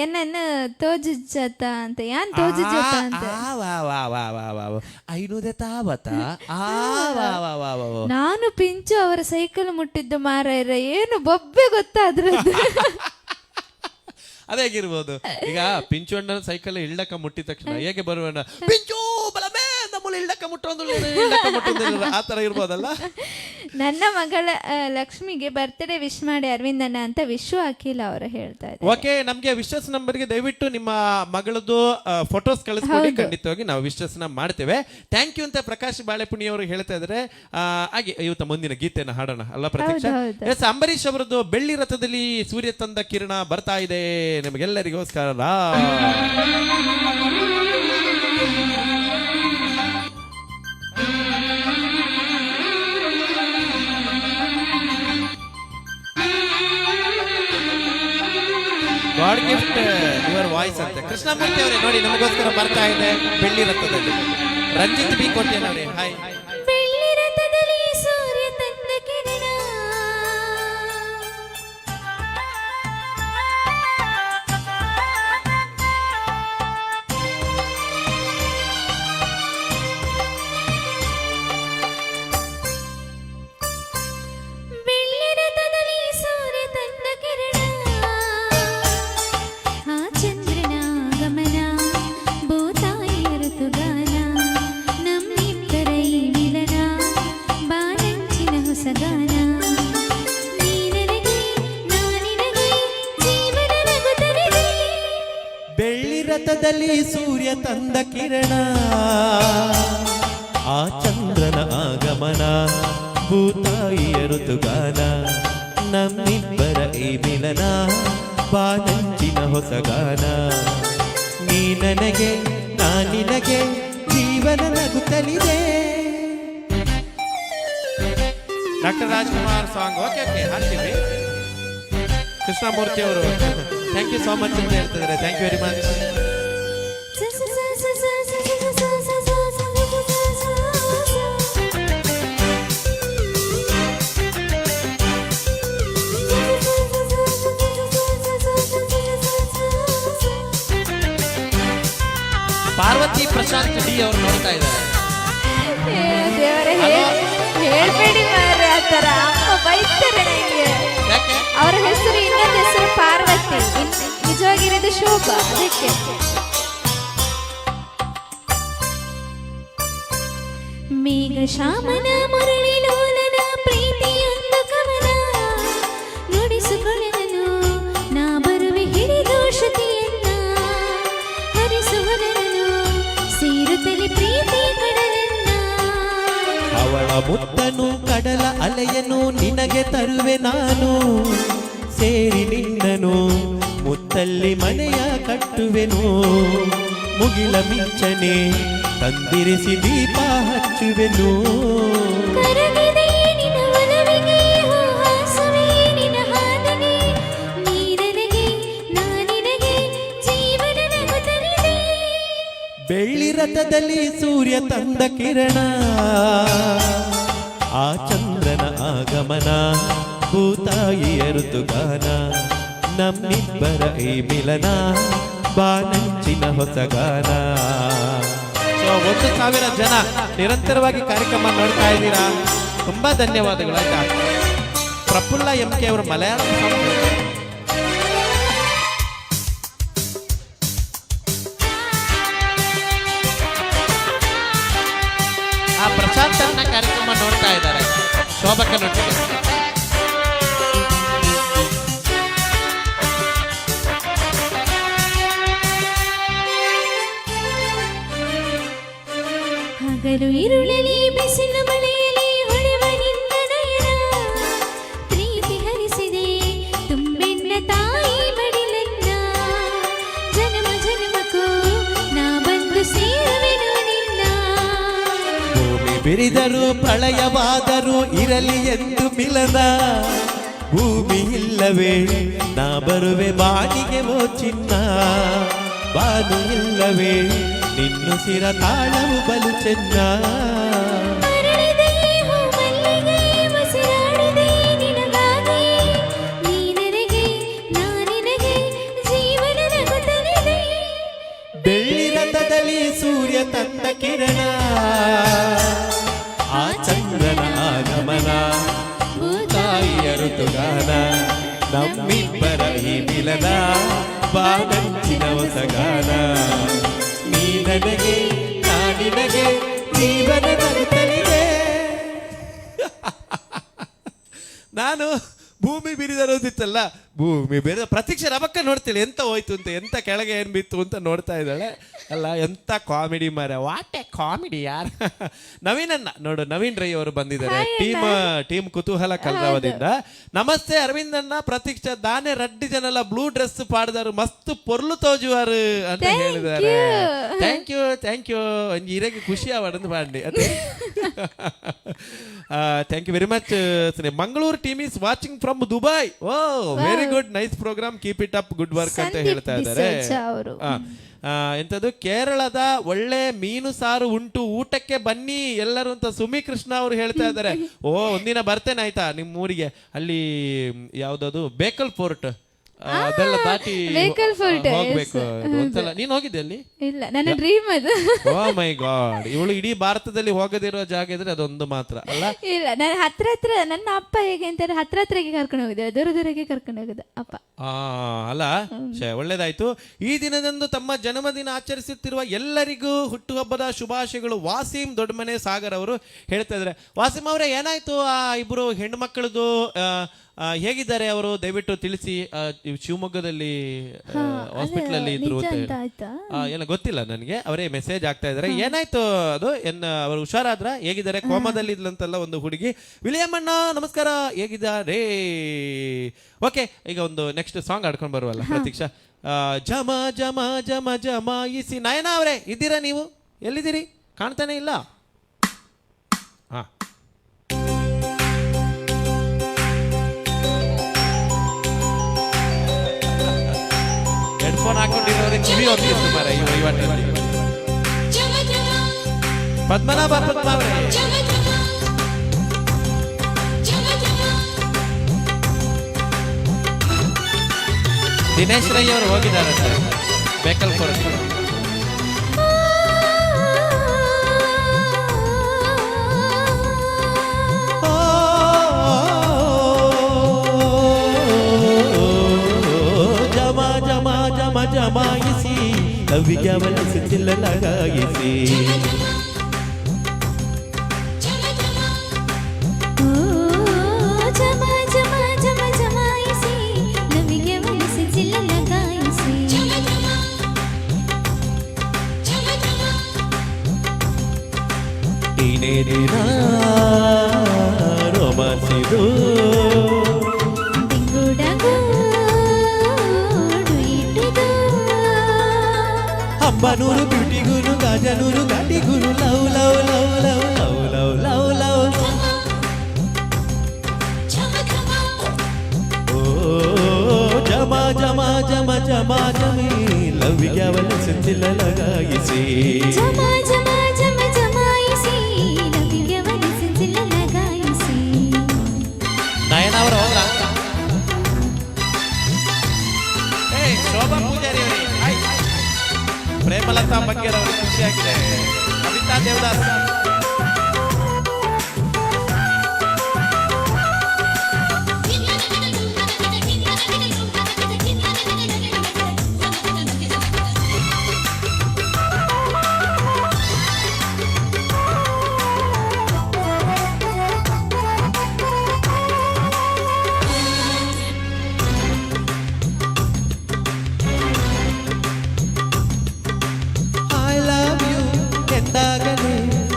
B: ಏನನ್ನ ತೋಜುಜತ ಅಂತ, ಯಾನ್ ತೋಜುಜತ ಅಂತ. ನಾನು ಪಿಂಚು ಅವರ ಸೈಕಲ್ ಮುಟ್ಟಿದ್ದು ಮಾರಾಯರ, ಏನು ಬೊಬ್ಬೆ ಗೊತ್ತಾದ್ರದ್ದು.
A: ಅದೇಗಿರ್ಬೋದು. ಈಗ ಪಿಂಚು ಅಣ್ಣನ ಸೈಕಲ್ ಇಳ್ಳಕ ಮುಟ್ಟಿದ ತಕ್ಷಣ ಹೇಗೆ ಬರುವಣ್ಣ ಪಿಂಚು ಬಲಮೇ ನಮ್ಮಲ್ಲಿ ಇಲ್ಡಕ್ಕ ಮುಟ್ಟೊಂದು ಆ ತರ ಇರ್ಬೋದಲ್ಲ.
B: ನನ್ನ ಮಗಳ ಲಕ್ಷ್ಮಿಗೆ ಬರ್ತ್ಡೇ ವಿಶ್ ಮಾಡಿ ಅರವಿಂದಣ್ಣ ಅಂತ ವಿಶ್ವ ಅಖಿಲ್ ಅವರು ಹೇಳ್ತಾ ಇದ್ದಾರೆ.
A: ಓಕೆ, ನಮ್ಗೆ ವಿಶಸ್ ನಂಬರ್ಗೆ ದಯವಿಟ್ಟು ನಿಮ್ಮ ಮಗಳದ್ದು ಫೋಟೋಸ್ ಕಳಿಸ್ಕೊಡಿ, ಖಂಡಿತವಾಗಿ ನಾವು ವಿಶಸ್ ನ ಮಾಡ್ತೇವೆ. ಥ್ಯಾಂಕ್ ಯು ಅಂತ ಪ್ರಕಾಶ್ ಬಾಳೆಪುಣಿ ಅವರು ಹೇಳ್ತಾ ಇದ್ದಾರೆ. ಹಾಗೆ ಇವತ್ತು ಮುಂದಿನ ಗೀತೆಯನ್ನು ಹಾಡೋಣ ಅಲ್ಲ ಪ್ರತೀಕ್ಷಾ? ಎಸ್, ಅಂಬರೀಶ್ ಅವರದ್ದು ಬೆಳ್ಳಿ ರಥದಲ್ಲಿ ಸೂರ್ಯ ತಂದ ಕಿರಣ ಬರ್ತಾ ಇದೆ ನಿಮಗೆಲ್ಲರಿಗೋಸ್ಕರ. ಗಾಡ್ ಗಿಫ್ಟ್ ಯುವರ್ ವಾಯ್ಸ್ ಅಂತ ಕೃಷ್ಣಮೂರ್ತಿ ಅವರೇ ನೋಡಿ ನಮಗೋಸ್ಕರ ಬರ್ತಾ ಇದೆ ಬೆಳ್ಳಿ ರಥದಲ್ಲಿ. ರಂಜಿತ್ ಬಿ ಕೋಟ್ಯನವರೇ ಹಾಯ್.
B: ಬೆಳ್ಳಿ ರಥದಲ್ಲಿ ಸೂರ್ಯ ತಂದ ಕಿರಣ ಬೆಳ್ಳಿ ರಥದಲ್ಲಿ ಸೂರ್ಯ ತಂದ ಕಿರಣ ಆ ಚಂದ್ರನ ಗಮನ ಭೂತಾಯಿ ಋತುಗಾನ ನಮ್ಮಿಬ್ಬರ ಈ ಮಿಲನ ಬಾನಂಚಿನ ಹೊಸಗಾನ ನೀ ನನಗೆ ನಾ ನಿನಗೆ ಜೀವನ ನಗುತ್ತಲಿದೆ.
A: ಬೆಳ್ಳಿ ರಥದಲ್ಲಿ ಸೂರ್ಯ ತಂದ ಕಿರಣ ಆ ಚಂದ್ರನ ಆಗಮನ ಭೂತಾಯಿಯ ಋತುಗಾನ ನಮ್ಮಿಬ್ಬರ ಈ ಮಿಲನ ಬಾನಂಚಿನ ಹೊಸಗಾನ ನೀ ನನಗೆ ನಾ ನಿನಗೆ ಜೀವನ ನಗುತ್ತಲಿದೆ. Doctor Rajkumar song okay okay ಹಾಡ್ತೀವಿ. ಕೃಷ್ಣಮೂರ್ತಿ ಅವರು ಥ್ಯಾಂಕ್ ಯು ಸೋ ಮಚ್ ಅಂತ ಹೇಳ್ತಿದ್ದಾರೆ. Thank you very much. Parvathi Prashanth D ಅವರು ನೋಡ್ತಾ ಇದ್ದಾರೆ.
B: ದೇವರೇ ಹೇಳ್ಬೇಡಿ ಮಾರ್ರೆ ಆ ಥರ, ಅಮ್ಮ ಬೈತಾರೆ ನನಗೆ.
A: ಯಾಕೆ?
B: ಅವರ ಹೆಸರು ಇನ್ನೊಂದು ಹೆಸರು ಪಾರ್ವತಿ, ನಿಜವಾಗಿರೋದು ಶೋಭಾ. ಅದಕ್ಕೆ ಮೇಘ ಶ್ಯಾಮನ ಮುರಳಿ ಲೋಲನ ಪ್ರೀತಿಯೊಂದು ಕವನ ನುಡಿಸಿಕೊಳ್ಳೆನು ನಾ ಬರುವೆ ಹಿಡಿದು ಶ್ರುತಿಯನ್ನ ಹರಿಸುವನನು ಸೇರುತ್ತಲಿ ಪ್ರೀತಿಯ ಕಡಲನ್ನ.
A: ಅವಳ ಮುತ್ತನು ಕಡಲ ಅಲೆಯನು ನಿನಗೆ ತರುವೆ ನಾನು ಸೇರಿ ನಿನ್ನನು ಮುತ್ತಲ್ಲಿ ಮನೆಯ ಕಟ್ಟುವೆನು ಮುಗಿಲ ಮಿಂಚನೆ ತಂದಿರಿಸಿ ದೀಪ ಹಚ್ಚುವೆನು.
B: ಕರಗಿದೆ ನಿನ್ನ ಒಲವಿಗೆ ಹಾಸುವೆ ನಿನ್ನ ಹಾದಿಗೆ ನೀ ನನಗೆ ನಾ ನಿನಗೆ ಜೀವನ ನಗುತ್ತಲಿದೆ.
A: ಬೆಳ್ಳಿ ರಥದಲ್ಲಿ ಸೂರ್ಯ ತಂದ ಕಿರಣ ಆ ಚಂದ್ರನ ಆಗಮನ ಭೂತಾಯಿಯ ಋತುಗಾನ ನಮ್ಮಿಬ್ಬರ ಈ ಮಿಲನ ಬಾನಂಚಿನ ಹೊಸಗಾನ. 1,000 ಜನ ನಿರಂತರವಾಗಿ ಕಾರ್ಯಕ್ರಮ ನೋಡ್ತಾ ಇದ್ದೀರಾ, ತುಂಬಾ ಧನ್ಯವಾದಗಳು. ಆಯ್ತಾ, ಪ್ರಫುಲ್ಲ MK ಅವರು ಮಲಯಾಳಂ ಆ ಪ್ರಶಾಂತ್ ಅನ್ನ ಕಾರ್ಯಕ್ರಮ ನೋಡ್ತಾ ಇದ್ದಾರೆ ಶೋಭಕ್ಕನೊಟ್ಟಿಗೆ.
B: ಹಗಲು ಇರುಳಲಿ ಬಿಸಿಲು ಮಳೆಯಲಿ ಹೊಳೆವ ನಿನ್ನ ನಯನ ಪ್ರೀತಿ ಹರಿಸಿದೆ ತುಂಬೆನ್ನ ತಾಯಿ ಮಡಿಲನ್ನ ಜನ್ಮ ಜನ್ಮಕ್ಕೂ ನಾ ಬಂದು ಸೇರುವೆನು ನಿನ್ನ.
A: ಭೂಮಿ ಬಿರಿದರು ಪ್ರಳಯವಾದರೂ ಇರಲಿ ಎಂದು ಮಿಲನ ಭೂಮಿ ಇಲ್ಲವೇ ನಾ ಬರುವೆ ಬಾಣಿಗೆ ಓ ಚಿನ್ನ ಬಾನು ಇಲ್ಲವೇ ನಿನ್ನುಸಿರ ತಾಳವು ಬಲು ಚೆನ್ನ.
B: ಅರಳಿದೆ ಹೂ ಮಲ್ಲಿಗೆ ಉಸಿರಾಡಿದೆ ನಿನಗಾಗಿ ನೀ ನನಗೆ ನಾ ನಿನಗೆ ಜೀವನ ನಗುತ್ತಲಿದೆ.
A: ಬೆಳ್ಳಿ ರಥದಲ್ಲಿ ಸೂರ್ಯ ತಂದ ಕಿರಣ ಆ ಚಂದ್ರನ ಆಗಮನ ಭೂತಾಯಿಯ ಋತುಗಾನ ನಮ್ಮಿಬ್ಬರ ಈ ಮಿಲನ ಬಾನಂಚಿನ ಹೊಸಗಾನ ನೀ ನನಗೆ ನಾ ನಿನಗೆ ಜೀವನ ಬರುತ್ತಲಿದೆ. ನಾನು ಭೂಮಿ ಬಿರಿದರೋದಿತ್ತಲ್ಲ, ಭೂಮಿ ಬೇರೆ ಪ್ರತೀಕ್ಷೆ ರಬಕ್ಕ ನೋಡ್ತಿಲ್ಲ ಎಂತ ಹೋಯ್ತು ಅಂತ, ಎಂತ ಕೆಳಗೆ ಏನ್ ಬಿತ್ತು ಅಂತ ನೋಡ್ತಾ ಇದ್ದಾಳೆ. ಅಲ್ಲ ಎಂತ ಕಾಮಿಡಿ ಮಾರ, ವಾಟ್ ಎ ಕಾಮಿಡಿ ಯಾರ್. ನವೀನನ್ನ ನೋಡು, ನವೀನ್ ರೈ ಅವರು ಬಂದಿದ್ದಾರೆ ಟೀಮ್ ಕುತೂಹಲ ಕಲ್ಗಾವದಿಂದ. ನಮಸ್ತೆ ಅರವಿಂದನ್ನ, ಪ್ರತೀಕ್ಷಾ ದಾನೆ ರಡ್ಡಿ ಜನಲ್ಲ ಬ್ಲೂ ಡ್ರೆಸ್ ಪಾಡ್ದಾರು ಮಸ್ತ್ ಪೊರ್ಲು ತೋಜುವಾರು ಅಂತ ಹೇಳಿದ್ದಾರೆ. ಥ್ಯಾಂಕ್ ಯು ಒಂಜಿ ಇರೆಗೆ ಖುಷಿ ಅವಡಂದು ಪಾಡಿ ಅದೇ. Thank you very much. Mangaluru team is watching from Dubai. Oh very good, nice programme, keep it up, good work ಅಂತ ಹೇಳ್ತಾ ಇದ್ದಾರೆ. ಎಂತದ್ದು, ಕೇರಳದ ಒಳ್ಳೆ ಮೀನು ಸಾರು ಉಂಟು, ಊಟಕ್ಕೆ ಬನ್ನಿ ಎಲ್ಲರೂ ಅಂತ ಸುಮಿ ಕೃಷ್ಣ ಅವರು ಹೇಳ್ತಾ ಇದ್ದಾರೆ. ಓ ಒಂದಿನ ಬರ್ತೇನೆ ಆಯ್ತಾ ನಿಮ್ಮ ಊರಿಗೆ. ಅಲ್ಲಿ ಯಾವ್ದದು ಬೇಕಲ್ ಫೋರ್ಟ್ ಅದೆಲ್ಲ ದಾಟಿ ಹೋಗ್ಬೇಕು. ಒಂದ್ಸಲ ನೀನ್ ಹೋಗಿದ್ದೆ ಅಲ್ಲಿ?
B: ಇಲ್ಲ, ನನ್ನ ಡ್ರೀಮ್ ಅದು.
A: ಓ ಮೈ ಗಾಡ್, ಇವಳು ಇಡೀ ಭಾರತದಲ್ಲಿ ಹೋಗದಿರೋ ಜಾಗ ಇದ್ರೆ ಅದೊಂದು ಮಾತ್ರ ಅಲ್ಲ.
B: ಇಲ್ಲ, ನಾನು ಹತ್ರ ನನ್ನ ಅಪ್ಪ ಹೇಗೆ ಅಂತಾರೆ, ಹತ್ರಗೆ ಕರ್ಕೊಂಡು ಹೋಗಿದ್ದೆ, ದೂರಗೆ ಕರ್ಕೊಂಡು ಹೋಗಿದ್ದ ಅಪ್ಪ.
A: ಅಲ್ಲ ಒಳ್ಳೇದಾಯ್ತು. ಈ ದಿನದಂದು ತಮ್ಮ ಜನ್ಮದಿನ ಆಚರಿಸುತ್ತಿರುವ ಎಲ್ಲರಿಗೂ ಹುಟ್ಟುಹಬ್ಬದ ಶುಭಾಶಯಗಳು. ವಾಸಿಂ ದೊಡ್ಡಮನೆ ಸಾಗರ್ ಅವರು ಹೇಳ್ತಾ ಇದ್ದಾರೆ. ವಾಸಿಂ ಅವರೇ, ಏನಾಯ್ತು ಆ ಇಬ್ರು ಹೆಣ್ಣು ಮಕ್ಕಳದು, ಹೇಗಿದ್ದಾರೆ ಅವರು ದಯವಿಟ್ಟು ತಿಳಿಸಿ. ಶಿವಮೊಗ್ಗದಲ್ಲಿ ಹಾಸ್ಪಿಟಲ್ ಅಲ್ಲಿ ಇದ್ರು ಏನೋ ಗೊತ್ತಿಲ್ಲ ನನಗೆ, ಅವರೇ ಮೆಸೇಜ್ ಆಗ್ತಾ ಇದಾರೆ. ಏನಾಯ್ತು ಅದು, ಅವರು ಹುಷಾರಾದ್ರ, ಹೇಗಿದ್ದಾರೆ? ಕೋಮದಲ್ಲಿ ಇದ್ಲಂತಲ್ಲ ಒಂದು ಹುಡುಗಿ. ವಿಲಿಯಮ್ಮಣ್ಣ ನಮಸ್ಕಾರ, ಹೇಗಿದ್ದಾರೆ? ಓಕೆ, ಈಗ ಒಂದು ನೆಕ್ಸ್ಟ್ ಸಾಂಗ್ ಆಡ್ಕೊಂಡು ಬರುವಲ್ಲ ಪ್ರತೀಕ್ಷಾ. ಜಮ ಜಮ ಜಮ ಜಮಾಯಿಸಿ. ನಯನ ಅವರೇ ಇದ್ದೀರಾ? ನೀವು ಎಲ್ಲಿದ್ದೀರಿ? ಕಾಣ್ತಾನೆ ಇಲ್ಲ. ಹಾ, ಹೆಡ್ಫೋನ್ ಹಾಕೊಂಡಿರೋರಿಗೆ ಕಿವಿ ಹೋಗ್ತಿತ್ತು ಮರ ಈ ವಹಿವಾಟಲ್ಲಿ. ಪದ್ಮನಾಭ ಅವರೇ, ದಿನೇಶ್ ರೈ ಅವರು ಹೋಗಿದ್ದಾರೆ ಬೇಕಲ್ ಫೋರ್ಟ್. ಜಮಾಯಿಸಿ ಕವಿಗೆ ಅವಲಸಿಲ್ಲ ಲಗಾಯಿಸಿ. ಟೀನೇ ದಿನ ರೋಮಾನ್ಸಿದು ಅಂಬನೂರು ಬ್ಯೂಟಿಗುನು, ಗಾಜನೂರು ಗಾಟಿಗುನು, love love love love love love love love. ಓ ಜಮ ಜಮ ಜಮ ಜಮ ಜಮಿ ಲವ್ವಿಗೆ ಅವಲಸಿಲ್ಲ ಲಗಾಯಿಸಿ. ನಯನ ಅವರ ಹೋದ್ರ? ಶೋಭಾ ಪೂಜಾರಿ ಅವರೇ, ಪ್ರೇಮಲತಾ ಬಗ್ಗೆ ಅವರಿಗೆ ಖುಷಿಯಾಗಿದೆ. ಕವಿತಾ ದೇವದಾಸ್,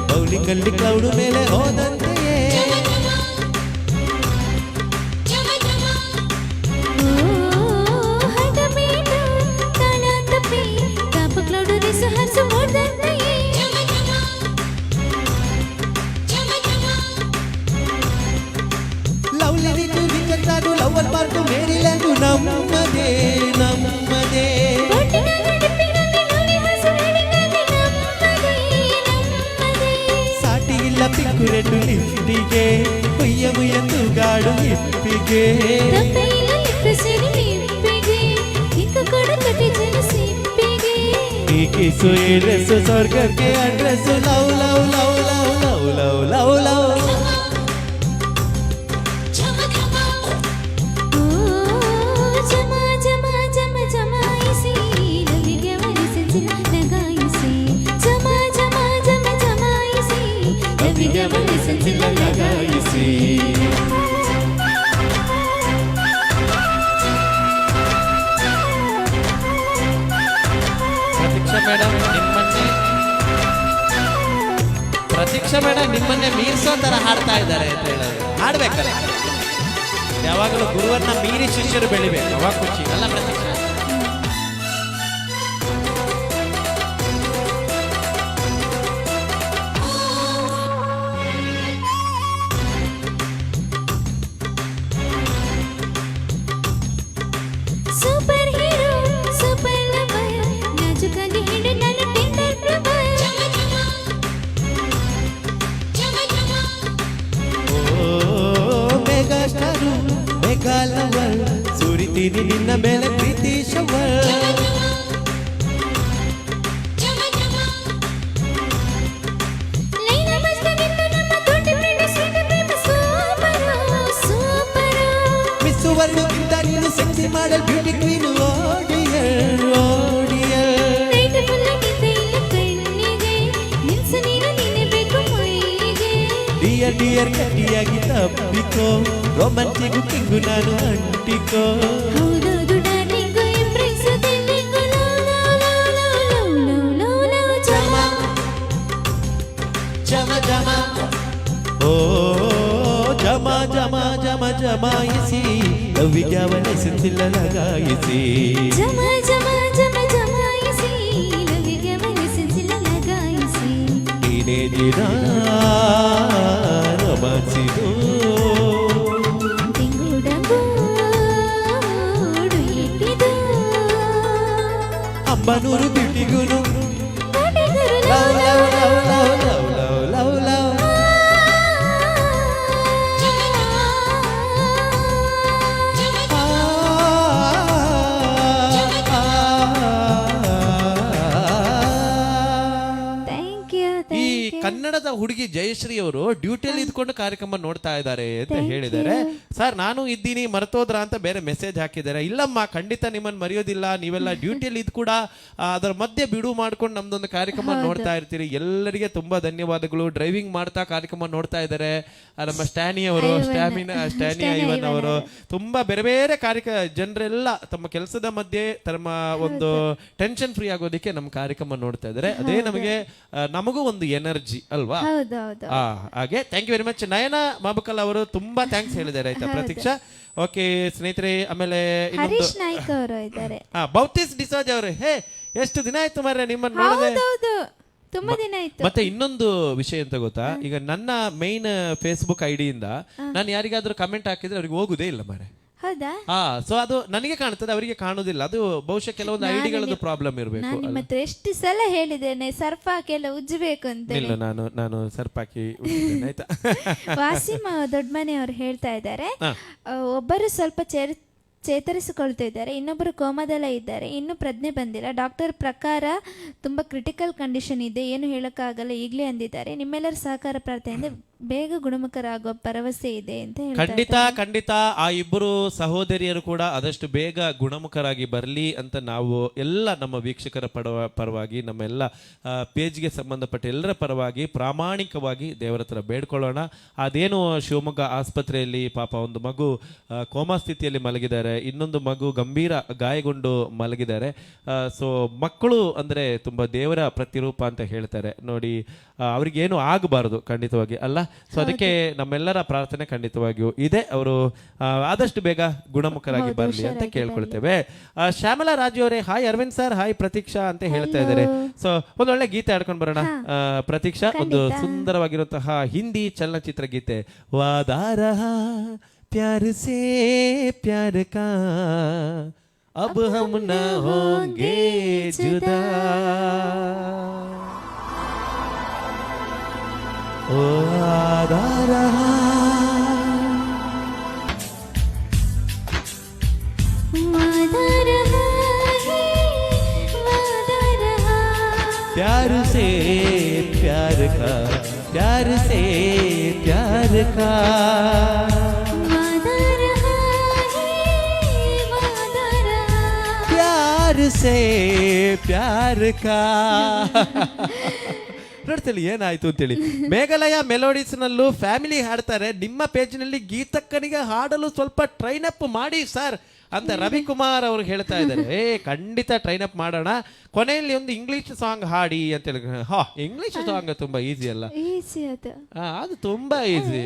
A: ಬೌಲಿಂಗಲ್ಲಿ ಕ್ಲೌಡ್ ಮೇಲೆ ಹೋದಂತೆಯೇ ಲವ್ಲಿ ನಿಕ್ಕತ್ತಾಗು ಲವ್ವರ್ ಪಾರ್ಕು ಮೇರಿಲ್ಯಾಂಡು ನಮ್ಮದೇ ನಮ್ಮದೇ. ಪಿಕ್ಕು ರೆಡ್ಡು ಲಿಫ್ಟಿಗೆ ಮುಯ್ಯ ಮುಯ್ಯ ತೂಗಾಡು ಹಿಪ್ಪಿಗೆ. ಈ ಕಿಸು ಈ ಡ್ರೆಸ್ಸು ಸ್ವರ್ಗಕ್ಕೆ address. Love love love love love love love love. Pratiksha madam ನಿಮ್ಮನ್ನೇ ಮೀರಿಸೋ ತರ ಹಾಡ್ತಾ ಇದ್ದಾರೆ ಅಂತ ಹೇಳೋದು. ಹಾಡ್ಬೇಕಲ್ಲ, ಯಾವಾಗಲೂ ಗುರುವನ್ನ ಮೀರಿ ಶಿಷ್ಯರು ಬೆಳಿಬೇಕು, ಅವಾಗ ಖುಷಿ ಅಲ್ಲ ಪ್ರತೀಕ್ಷಾ?
B: ಸೂಪರ್ ಹೀರೋ ಸೂಪರ್ ಲವರ್ ನಾಜುಕಾಗಿ ಹಿಡಿದು ನನ್ನ ಟೆಂಡರ್ ಪ್ರಭರ್
A: ಮೆಗಾ ಸ್ಟಾರು ಮೆಗಾ ಲವರ್ ಸುರಿತೀನಿ ನಿನ್ನ ಮೇಲೆ ಪ್ರೀತಿ ಶವರ್.
B: ಲೈಲಾ ಮಜ್ನುನಿಂದ ನಮ್ಮ ದೊಡ್ಡ ಪ್ರೇಮ ಸ್ವೀಟ್ ಪ್ರೇಮ ಸೂಪರ್ ಸೂಪರ್
A: ಮಿಸ್ಸುವರ್ಣಕ್ಕಿಂತ ನೀನು sexy model beauty queen oh dear oh dear.
B: Night full ನಿದ್ದೆ ಇಲ್ಲ ಕಣ್ಣಿಗೆ ನಿಲ್ಸು ನೀನು ನೀನೆ ಬೇಕು ಮೈಗೆ.
A: ಡಿಯರ್ ಡಿಯರ್ ಗಟ್ಟಿಯಾಗಿ ತಪ್ಪಿಕೋ ರೊಮ್ಯಾಂಟಿಕ್ ಕಿಂಗು ನಾನು ಅಂಟಿಕೋ.
B: ಹೌದೌದು ಡಾರ್ಲಿಂಗು ಇಂಪ್ರೆಸ್ ದಿಲ್ಲಿಂಗು love love love love love love love ಜಮ
A: ಜಮ ಜಮ ಓ ಜಮ ಜಮ ಜಮ ಜಮಾಯಿಸಿ ಲವ್ವಿಗ್ಯಾವನಿಸುತ್ತಿಲ್ಲ ಲಗಾಯಿಸಿ.
B: ಜಮ ಜಮ ಜಮ ಜಮಾಯಿಸಿ ಲವಿಗೆ ಮನಸ್ಸಿಲ್ಲ ಲಗಾಯಿಸಿ.
A: ಟೀನೇಜಿನ ರೊಮಾನ್ಸಿದು
B: ತಿಂಗುಡಗೂಡು ಇಟ್ಟಿದು
A: ಅಂಬನೂರು ಬ್ಯೂಟಿಗುನು
B: ಕೋಟೆಗರು
A: love love love love love love love love.
B: Thank you
A: ಈ ಕನ್ನಡದ ಹುಡುಗಿ ಜಯಶ್ರೀ ಅವರು ಡ್ಯೂಟಿಯಲ್ಲಿ ಇದ್ಕೊಂಡು ಕಾರ್ಯಕ್ರಮ ನೋಡ್ತಾ ಇದ್ದಾರೆ ಅಂತ ಹೇಳಿದ್ದಾರೆ. ಸರ್ ನಾನು ಇದ್ದೀನಿ ಮರ್ತೋದ್ರ ಅಂತ ಬೇರೆ ಮೆಸೇಜ್ ಹಾಕಿದ್ದಾರೆ. ಇಲ್ಲಮ್ಮ, ಖಂಡಿತ ನಿಮ್ಮನ್ನು ಮರೆಯೋದಿಲ್ಲ. ನೀವೆಲ್ಲ ಡ್ಯೂಟಿಯಲ್ಲಿ ಇದ್ ಕೂಡ ಅದರ ಮಧ್ಯೆ ಬಿಡು ಮಾಡ್ಕೊಂಡು ನಮ್ದೊಂದು ಕಾರ್ಯಕ್ರಮ ನೋಡ್ತಾ ಇರ್ತೀರಿ. ಎಲ್ಲರಿಗೆ ತುಂಬಾ ಧನ್ಯವಾದಗಳು. ಡ್ರೈವಿಂಗ್ ಮಾಡ್ತಾ ಕಾರ್ಯಕ್ರಮ ನೋಡ್ತಾ ಇದ್ದಾರೆ. ನಮ್ಮ ಸ್ಟ್ಯಾನಿ ಅವರು ಸ್ಟ್ಯಾನಿ ಐವನ್ ಅವರು ತುಂಬಾ ಬೇರೆ ಬೇರೆ ಜನರೆಲ್ಲ ತಮ್ಮ ಕೆಲಸದ ಮಧ್ಯೆ ತಮ್ಮ ಒಂದು ಟೆನ್ಷನ್ ಫ್ರೀ ಆಗೋದಕ್ಕೆ ನಮ್ಮ ಕಾರ್ಯಕ್ರಮ ನೋಡ್ತಾ ಇದ್ದಾರೆ. ಅದೇ ನಮಗೂ ಒಂದು ಎನರ್ಜಿ ಅಲ್ವಾ?
B: ಹೌದೌದು.
A: ಹಾಗೆ ಥ್ಯಾಂಕ್ ಯು ವೆರಿ ಮಚ್. ನಯನ ಮಾಬುಕಲ್ ಅವರು ತುಂಬಾ ಥ್ಯಾಂಕ್ಸ್ ಹೇಳಿದ್ದಾರೆ. ಆಯ್ತಾ ಪ್ರತೀಕ್ಷಾ? ಓಕೆ ಸ್ನೇಹಿತರೆ, ಆಮೇಲೆ
B: ಹರೀಶ್ ನಾಯ್ಕ್ ಅವರು ಇದ್ದಾರೆ.
A: ಬೌತಿಸ್ ಡಿಸೋಜ್ ಅವರು, ಹೇ ಎಷ್ಟು ದಿನ ಆಯ್ತು ಮಾರ್ರೆ ನಿಮ್ಮನ್ನು ನೋಡದೆ.
B: ಹೌದೌದು, ತುಂಬಾ ದಿನ ಆಯ್ತು.
A: ಮತ್ತೆ ಇನ್ನೊಂದು ವಿಷಯ ಅಂತ ಗೊತ್ತಾ, ಈಗ ನನ್ನ ಮೈನ್ ಫೇಸ್ಬುಕ್ ಐಡಿಯಿಂದ ನಾನು ಯಾರಿಗಾದ್ರೂ ಕಮೆಂಟ್ ಹಾಕಿದ್ರೆ ಅವ್ರಿಗೆ ಹೋಗುದೇ ಇಲ್ಲ ಮಾರೆ.
B: ಹೌದಾ?
A: ಸೊ ಅದು ನನಗೆ ಕಾಣ್ತದೆ, ಅವರಿಗೆ ಕಾಣುದಿಲ್ಲ. ಅದು ಬಹುಶಃ ಕೆಲವೊಂದು ಐಡಿಗಳದ್ದು ಪ್ರಾಬ್ಲಮ್ ಇರಬೇಕು.
B: ನಾನು ನಿಮ್ಮ ಹತ್ರ ಎಷ್ಟು ಸಲ ಹೇಳಿದ್ದೇನೆ ಸರ್ಫ್ ಹಾಕಿ ಎಲ್ಲ ಉಜ್ಜಬೇಕು ಅಂತ.
A: ಇಲ್ಲ, ನಾನು ಸರ್ಪಾಕಿ ಆಯ್ತಾ.
B: ವಾಸಿಮ್ ದೊಡ್ಡಮನೆಯವರು ಹೇಳ್ತಾ ಇದ್ದಾರೆ, ಒಬ್ಬರು ಸ್ವಲ್ಪ ಚೇತರಿಸಿಕೊಳ್ತಾ ಇದ್ದಾರೆ, ಇನ್ನೊಬ್ಬರು ಕೋಮಾದಲ್ಲ ಇದ್ದಾರೆ, ಇನ್ನೂ ಪ್ರಜ್ಞೆ ಬಂದಿಲ್ಲ. ಡಾಕ್ಟರ್ ಪ್ರಕಾರ ತುಂಬ ಕ್ರಿಟಿಕಲ್ ಕಂಡೀಷನ್ ಇದೆ, ಏನು ಹೇಳೋಕ್ಕಾಗಲ್ಲ ಈಗಲೇ ಅಂದಿದ್ದಾರೆ. ನಿಮ್ಮೆಲ್ಲರ ಸಹಕಾರ ಪ್ರಾರ್ಥನೆಯಿಂದ ಬೇಗ ಗುಣಮುಖರಾಗುವ ಭರವಸೆ ಇದೆ ಅಂತ
A: ಖಂಡಿತ ಆ ಇಬ್ಬರು ಸಹೋದರಿಯರು ಕೂಡ ಆದಷ್ಟು ಬೇಗ ಗುಣಮುಖರಾಗಿ ಬರಲಿ ಅಂತ ನಾವು ಎಲ್ಲ ನಮ್ಮ ವೀಕ್ಷಕರ ಪರವಾಗಿ, ನಮ್ಮ ಎಲ್ಲ ಪೇಜ್ಗೆ ಸಂಬಂಧಪಟ್ಟ ಎಲ್ಲರ ಪರವಾಗಿ ಪ್ರಾಮಾಣಿಕವಾಗಿ ದೇವರ ಹತ್ರ ಬೇಡ್ಕೊಳ್ಳೋಣ. ಅದೇನು ಶಿವಮೊಗ್ಗ ಆಸ್ಪತ್ರೆಯಲ್ಲಿ ಪಾಪ ಒಂದು ಮಗು ಕೋಮಾ ಸ್ಥಿತಿಯಲ್ಲಿ ಮಲಗಿದ್ದಾರೆ, ಇನ್ನೊಂದು ಮಗು ಗಂಭೀರ ಗಾಯಗೊಂಡು ಮಲಗಿದ್ದಾರೆ. ಸೊ ಮಕ್ಕಳು ಅಂದರೆ ತುಂಬ ದೇವರ ಪ್ರತಿರೂಪ ಅಂತ ಹೇಳ್ತಾರೆ ನೋಡಿ. ಅವ್ರಿಗೇನು ಆಗಬಾರದು ಖಂಡಿತವಾಗಿ ಅಲ್ಲ. ಸೊ ಅದಕ್ಕೆ ನಮ್ಮೆಲ್ಲರ ಪ್ರಾರ್ಥನೆ ಖಂಡಿತವಾಗಿಯೂ ಇದೆ, ಅವರು ಆದಷ್ಟು ಬೇಗ ಗುಣಮುಖರಾಗಿ ಬರಲಿ ಅಂತ ಕೇಳ್ಕೊಳ್ತೇವೆ. ಶ್ಯಾಮಲಾ ರಾಜು ಅವರೇ, hi Aravind sir, hi Pratiksha ಅಂತ ಹೇಳ್ತಾ ಇದ್ದಾರೆ. ಸೊ ಒಂದೊಳ್ಳೆ ಗೀತೆ ಆಡ್ಕೊಂಡು ಬರೋಣ ಪ್ರತೀಕ್ಷಾ. ಒಂದು ಸುಂದರವಾಗಿರುವಂತಹ ಹಿಂದಿ ಚಲನಚಿತ್ರ ಗೀತೆ, ವಾದಾರ ಪ್ಯಾರ್ ಸೇ ಪ್ಯಾರ್ ಕಾ ಅಬ್ ಹಮ್ ನ ಹೋಂಗೆ ಜುದಾ. ओ आधा रहा
B: वादा रहा है, वादा रहा,
A: प्यार से प्यार का, प्यार से प्यार का
B: वादा रहा है, वादा रहा,
A: प्यार से प्यार का. ಕನ್ನಡದಲ್ಲಿ ಏನಾಯ್ತು ಅಂತೇಳಿ. ಮೇಘಲಯ ಮೆಲೋಡಿಸ್ ನಲ್ಲೂ ಫ್ಯಾಮಿಲಿ ಹಾಡ್ತಾರೆ, ನಿಮ್ಮ ಪೇಜ್ನಲ್ಲಿ ಗೀತಕ್ಕನಿಗೆ ಹಾಡಲು ಸ್ವಲ್ಪ ಟ್ರೈನ್ ಅಪ್ ಮಾಡಿ ಸರ್ ಅಂತ ರವಿಕುಮಾರ್ ಅವರು ಹೇಳ್ತಾ ಇದ್ದಾರೆ. ಖಂಡಿತ ಟ್ರೈನ್ ಅಪ್ ಮಾಡೋಣ. ಕೊನೆಯಲ್ಲಿ ಒಂದು ಇಂಗ್ಲಿಷ್ ಸಾಂಗ್ ಹಾಡಿ ಅಂತ ಹೇಳಿ. ಇಂಗ್ಲಿಷ್ ಸಾಂಗ್ ತುಂಬಾ ಈಸಿ ಅಲ್ಲ?
B: ಈಸಿ ಅದು.
A: ಅದು ತುಂಬಾ ಈಸಿ.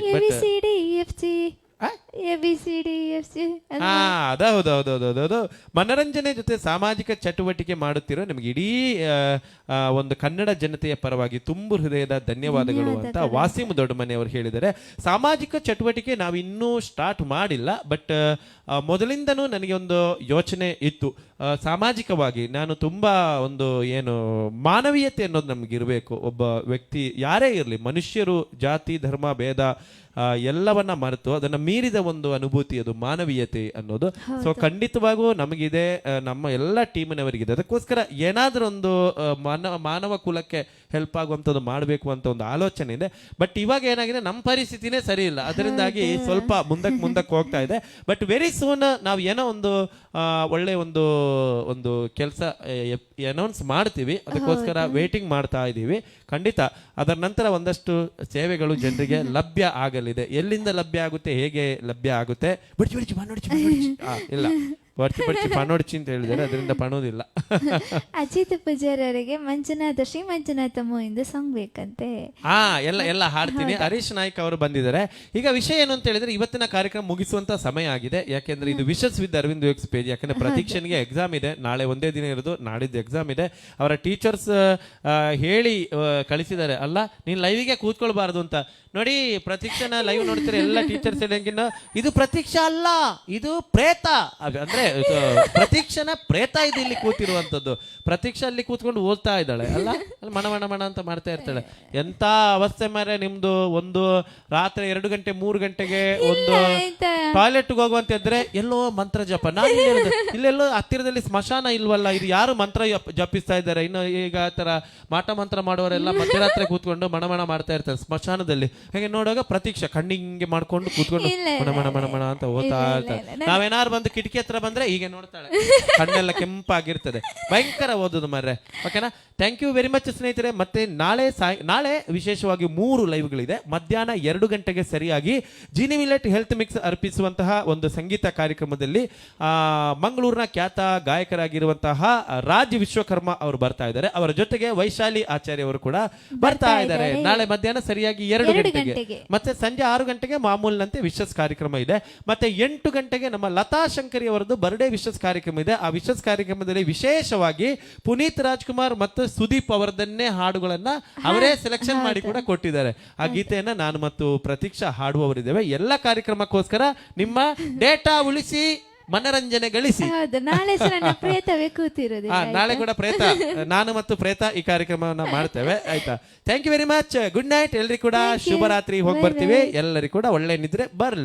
A: ಅದೌದೌದೌದೌದು. ಮನರಂಜನೆ ಜೊತೆ ಸಾಮಾಜಿಕ ಚಟುವಟಿಕೆ ಮಾಡುತ್ತಿರೋ ನಿಮ್ಗೆ ಇಡೀ ಒಂದು ಕನ್ನಡ ಜನತೆಯ ಪರವಾಗಿ ತುಂಬು ಹೃದಯದ ಧನ್ಯವಾದಗಳು ಅಂತ ವಾಸಿಂ ದೊಡ್ಡಮನೆ ಅವರು ಹೇಳಿದ್ದಾರೆ. ಸಾಮಾಜಿಕ ಚಟುವಟಿಕೆ ನಾವು ಇನ್ನೂ ಸ್ಟಾರ್ಟ್ ಮಾಡಿಲ್ಲ, ಬಟ್ ಮೊದಲಿಂದನೂ ನನಗೆ ಒಂದು ಯೋಚನೆ ಇತ್ತು. ಸಾಮಾಜಿಕವಾಗಿ ನಾನು ತುಂಬಾ ಒಂದು ಏನು ಮಾನವೀಯತೆ ಅನ್ನೋದು ನಮ್ಗಿರ್ಬೇಕು. ಒಬ್ಬ ವ್ಯಕ್ತಿ ಯಾರೇ ಇರಲಿ, ಮನುಷ್ಯರು ಜಾತಿ ಧರ್ಮ ಭೇದ ಎಲ್ಲವನ್ನ ಮರೆತು ಅದನ್ನ ಮೀರಿದ ಒಂದು ಅನುಭೂತಿ, ಅದು ಮಾನವೀಯತೆ ಅನ್ನೋದು. ಸೊ ಖಂಡಿತವಾಗೂ ನಮಗಿದೆ, ನಮ್ಮ ಎಲ್ಲ ಟೀಮಿನವರಿಗಿದೆ. ಅದಕ್ಕೋಸ್ಕರ ಏನಾದ್ರೂ ಒಂದು ಮಾನವ ಕುಲಕ್ಕೆ ಹೆಲ್ಪ್ ಆಗುವಂಥದ್ದು ಮಾಡಬೇಕು ಅಂತ ಒಂದು ಆಲೋಚನೆ ಇದೆ. ಬಟ್ ಇವಾಗ ಏನಾಗಿದೆ, ನಮ್ಮ ಪರಿಸ್ಥಿತಿನೇ ಸರಿ ಇಲ್ಲ, ಅದರಿಂದಾಗಿ ಸ್ವಲ್ಪ ಮುಂದಕ್ಕೆ ಹೋಗ್ತಾ ಇದೆ. ಬಟ್ ವೆರಿ ಸೂನ್ ನಾವು ಏನೋ ಒಂದು ಒಳ್ಳೆ ಒಂದು ಕೆಲಸ ಅನೌನ್ಸ್ ಮಾಡ್ತೀವಿ. ಅದಕ್ಕೋಸ್ಕರ ವೇಟಿಂಗ್ ಮಾಡ್ತಾ ಇದ್ದೀವಿ. ಖಂಡಿತ ಅದರ ನಂತರ ಒಂದಷ್ಟು ಸೇವೆಗಳು ಜನರಿಗೆ ಲಭ್ಯ ಆಗಲಿದೆ. ಎಲ್ಲಿಂದ ಲಭ್ಯ ಆಗುತ್ತೆ, ಹೇಗೆ ಲಭ್ಯ ಆಗುತ್ತೆ, ಇಲ್ಲ ಬರ್ಚಿ ಪಣೋಡ್ಚಿ ಅಂತ ಹೇಳಿದ್ದಾರೆ, ಅದರಿಂದ ಪಣೋದಿಲ್ಲ.
B: ಅಜಿತ್ ಪೂಜಾರಿ ಅವರಿಗೆ ಶ್ರೀ ಮಂಜುನಾಥ ಮೂವಿಂದ ಸಾಂಗ್ ಬೇಕಂತೆ.
A: ಎಲ್ಲ ಹಾಡ್ತೀನಿ. ಹರೀಶ್ ನಾಯ್ಕ್ ಅವರು ಬಂದಿದ್ದಾರೆ. ಈಗ ವಿಷಯ ಏನು ಅಂತ ಹೇಳಿದ್ರೆ, ಇವತ್ತಿನ ಕಾರ್ಯಕ್ರಮ ಮುಗಿಸುವಂತ ಸಮಯ ಆಗಿದೆ. ಯಾಕೆಂದ್ರೆ ಇದು wishes with Aravind wakes page. ಯಾಕಂದ್ರೆ ಪ್ರತೀಕ್ಷನ್ಗೆ ಎಕ್ಸಾಮ್ ಇದೆ, ನಾಳೆ ಒಂದೇ ದಿನ ಇರೋದು, ನಾಡಿದ್ದು ಎಕ್ಸಾಮ್ ಇದೆ. ಅವರ ಟೀಚರ್ಸ್ ಹೇಳಿ ಕಳಿಸಿದ್ದಾರೆ, ಅಲ್ಲ ನೀನ್ ಲೈವಿಗೆ ಕೂತ್ಕೊಳ್ಬಾರ್ದು ಅಂತ. ನೋಡಿ, ಪ್ರತೀಕ್ಷನ ಲೈವ್ ನೋಡ್ತೀರ ಎಲ್ಲ ಟೀಚರ್ಸ್ ಹೇಳಂಗಿನ್ನ, ಇದು ಪ್ರತೀಕ್ಷಾ ಅಲ್ಲ, ಇದು ಪ್ರೇತ. ಅಂದ್ರೆ ಪ್ರತೀಕ್ಷನ ಪ್ರೇತ ಇದು ಇಲ್ಲಿ ಕೂತಿರುವಂತದ್ದು. ಪ್ರತೀಕ್ಷಾ ಅಲ್ಲಿ ಕೂತ್ಕೊಂಡು ಓದ್ತಾ ಇದ್ದಾಳೆ, ಅಲ್ಲ ಮಣ ಅಂತ ಮಾಡ್ತಾ ಇರ್ತಾಳೆ. ಎಂತ ಅವಸ್ಥೆ ಮಾರೆ ನಿಮ್ದು. ಒಂದು ರಾತ್ರಿ 2 ಗಂಟೆ 3 ಗಂಟೆಗೆ ಒಂದು ಟಾಯ್ಲೆಟ್ಗೆ ಹೋಗುವಂತ ಇದ್ರೆ ಎಲ್ಲೋ ಮಂತ್ರ ಜಪ. ನಾನು ಇಲ್ಲೆಲ್ಲೋ ಹತ್ತಿರದಲ್ಲಿ ಸ್ಮಶಾನ ಇಲ್ವಲ್ಲ, ಇದು ಯಾರು ಮಂತ್ರ ಜಪಿಸ್ತಾ ಇದ್ದಾರೆ? ಇನ್ನು ಈಗ ತರ ಮಾಟ ಮಂತ್ರ ಮಾಡೋರೆಲ್ಲ ಮಧ್ಯರಾತ್ರಿ ಕೂತ್ಕೊಂಡು ಮಣ ಮಾಡ್ತಾ ಇರ್ತಾರೆ ಸ್ಮಶಾನದಲ್ಲಿ. ಹಾಗೆ ನೋಡುವಾಗ ಪ್ರತೀಕ್ಷಾ ಕಣ್ಣಿಂಗೆ ಮಾಡ್ಕೊಂಡು ಕೂತ್ಕೊಂಡು ಮಣ ಅಂತ ಓದ್ತಾ ಇರ್ತಾರೆ. ನಾವೇನಾರು ಬಂದು ಕಿಟಕಿ ಹತ್ರ ಬಂದ್ರೆ ಹೀಗೆ ನೋಡ್ತಾಳೆ, ಕಣ್ಣೆಲ್ಲ ಕೆಂಪಾಗಿರ್ತದೆ. ಭಯಂಕರ ಓದೋದು ಮಾರ್ರೆ. ಓಕೆನಾ? ಥ್ಯಾಂಕ್ ಯು ವೆರಿ ಮಚ್ ಸ್ನೇಹಿತರೆ. ಮತ್ತೆ ನಾಳೆ ವಿಶೇಷವಾಗಿ 3 ಲೈವ್ಗಳಿದೆ. ಮಧ್ಯಾಹ್ನ 2 ಗಂಟೆಗೆ ಸರಿಯಾಗಿ ಜಿನಿ ಮಿಲೆಟ್ ಹೆಲ್ತ್ ಮಿಕ್ಸ್ ಅರ್ಪಿಸುವಂತಹ ಒಂದು ಸಂಗೀತ ಕಾರ್ಯಕ್ರಮದಲ್ಲಿ ಮಂಗಳೂರಿನ ಖ್ಯಾತ ಗಾಯಕರಾಗಿರುವಂತಹ ರಾಜ್ ವಿಶ್ವಕರ್ಮ ಅವರು ಬರ್ತಾ ಇದ್ದಾರೆ. ಅವರ ಜೊತೆಗೆ ವೈಶಾಲಿ ಆಚಾರ್ಯ ಅವರು ಕೂಡ ಬರ್ತಾ ಇದ್ದಾರೆ. ನಾಳೆ ಮಧ್ಯಾಹ್ನ ಸರಿಯಾಗಿ 2 ಗಂಟೆಗೆ. ಮತ್ತೆ ಸಂಜೆ 6 ಗಂಟೆಗೆ ಮಾಮೂಲಿನಂತೆ ವಿಶಸ್ ಕಾರ್ಯಕ್ರಮ ಇದೆ. ಮತ್ತೆ 8 ಗಂಟೆಗೆ ನಮ್ಮ ಲತಾ ಶಂಕರಿ ಅವರದ್ದು ಬರ್ಡೇ ವಿಶಸ್ ಕಾರ್ಯಕ್ರಮ ಇದೆ. ಆ ವಿಶಸ್ ಕಾರ್ಯಕ್ರಮದಲ್ಲಿ ವಿಶೇಷವಾಗಿ ಪುನೀತ್ ರಾಜ್ಕುಮಾರ್ ಮತ್ತು ಸುದೀಪ್ ಅವರದನ್ನೇ ಹಾಡುಗಳನ್ನ ಅವರೇ ಸೆಲೆಕ್ಷನ್ ಮಾಡಿ ಕೂಡ ಕೊಟ್ಟಿದ್ದಾರೆ. ಆ ಗೀತೆಯನ್ನ ನಾನು ಮತ್ತು ಪ್ರತೀಕ್ಷಾ ಹಾಡುವವರಿದ್ದೇವೆ. ಎಲ್ಲ ಕಾರ್ಯಕ್ರಮಕ್ಕೋಸ್ಕರ ನಿಮ್ಮ ಡೇಟಾ ಉಳಿಸಿ, ಮನರಂಜನೆ ಗಳಿಸಿ. ನಾಳೆ ಕೂಡ ಪ್ರೇತ, ನಾನು ಮತ್ತು ಪ್ರೇತ ಈ ಕಾರ್ಯಕ್ರಮವನ್ನ ಮಾಡ್ತೇವೆ. ಆಯ್ತಾ? Thank you very much. Good night. ಎಲ್ರಿಗೂ ಕೂಡ ಶುಭರಾತ್ರಿ. ಹೋಗಿ ಬರ್ತೀವಿ. ಎಲ್ಲರಿಗೂ ಕೂಡ ಒಳ್ಳೆ ನಿದ್ರೆ ಬರ್ಲಿ.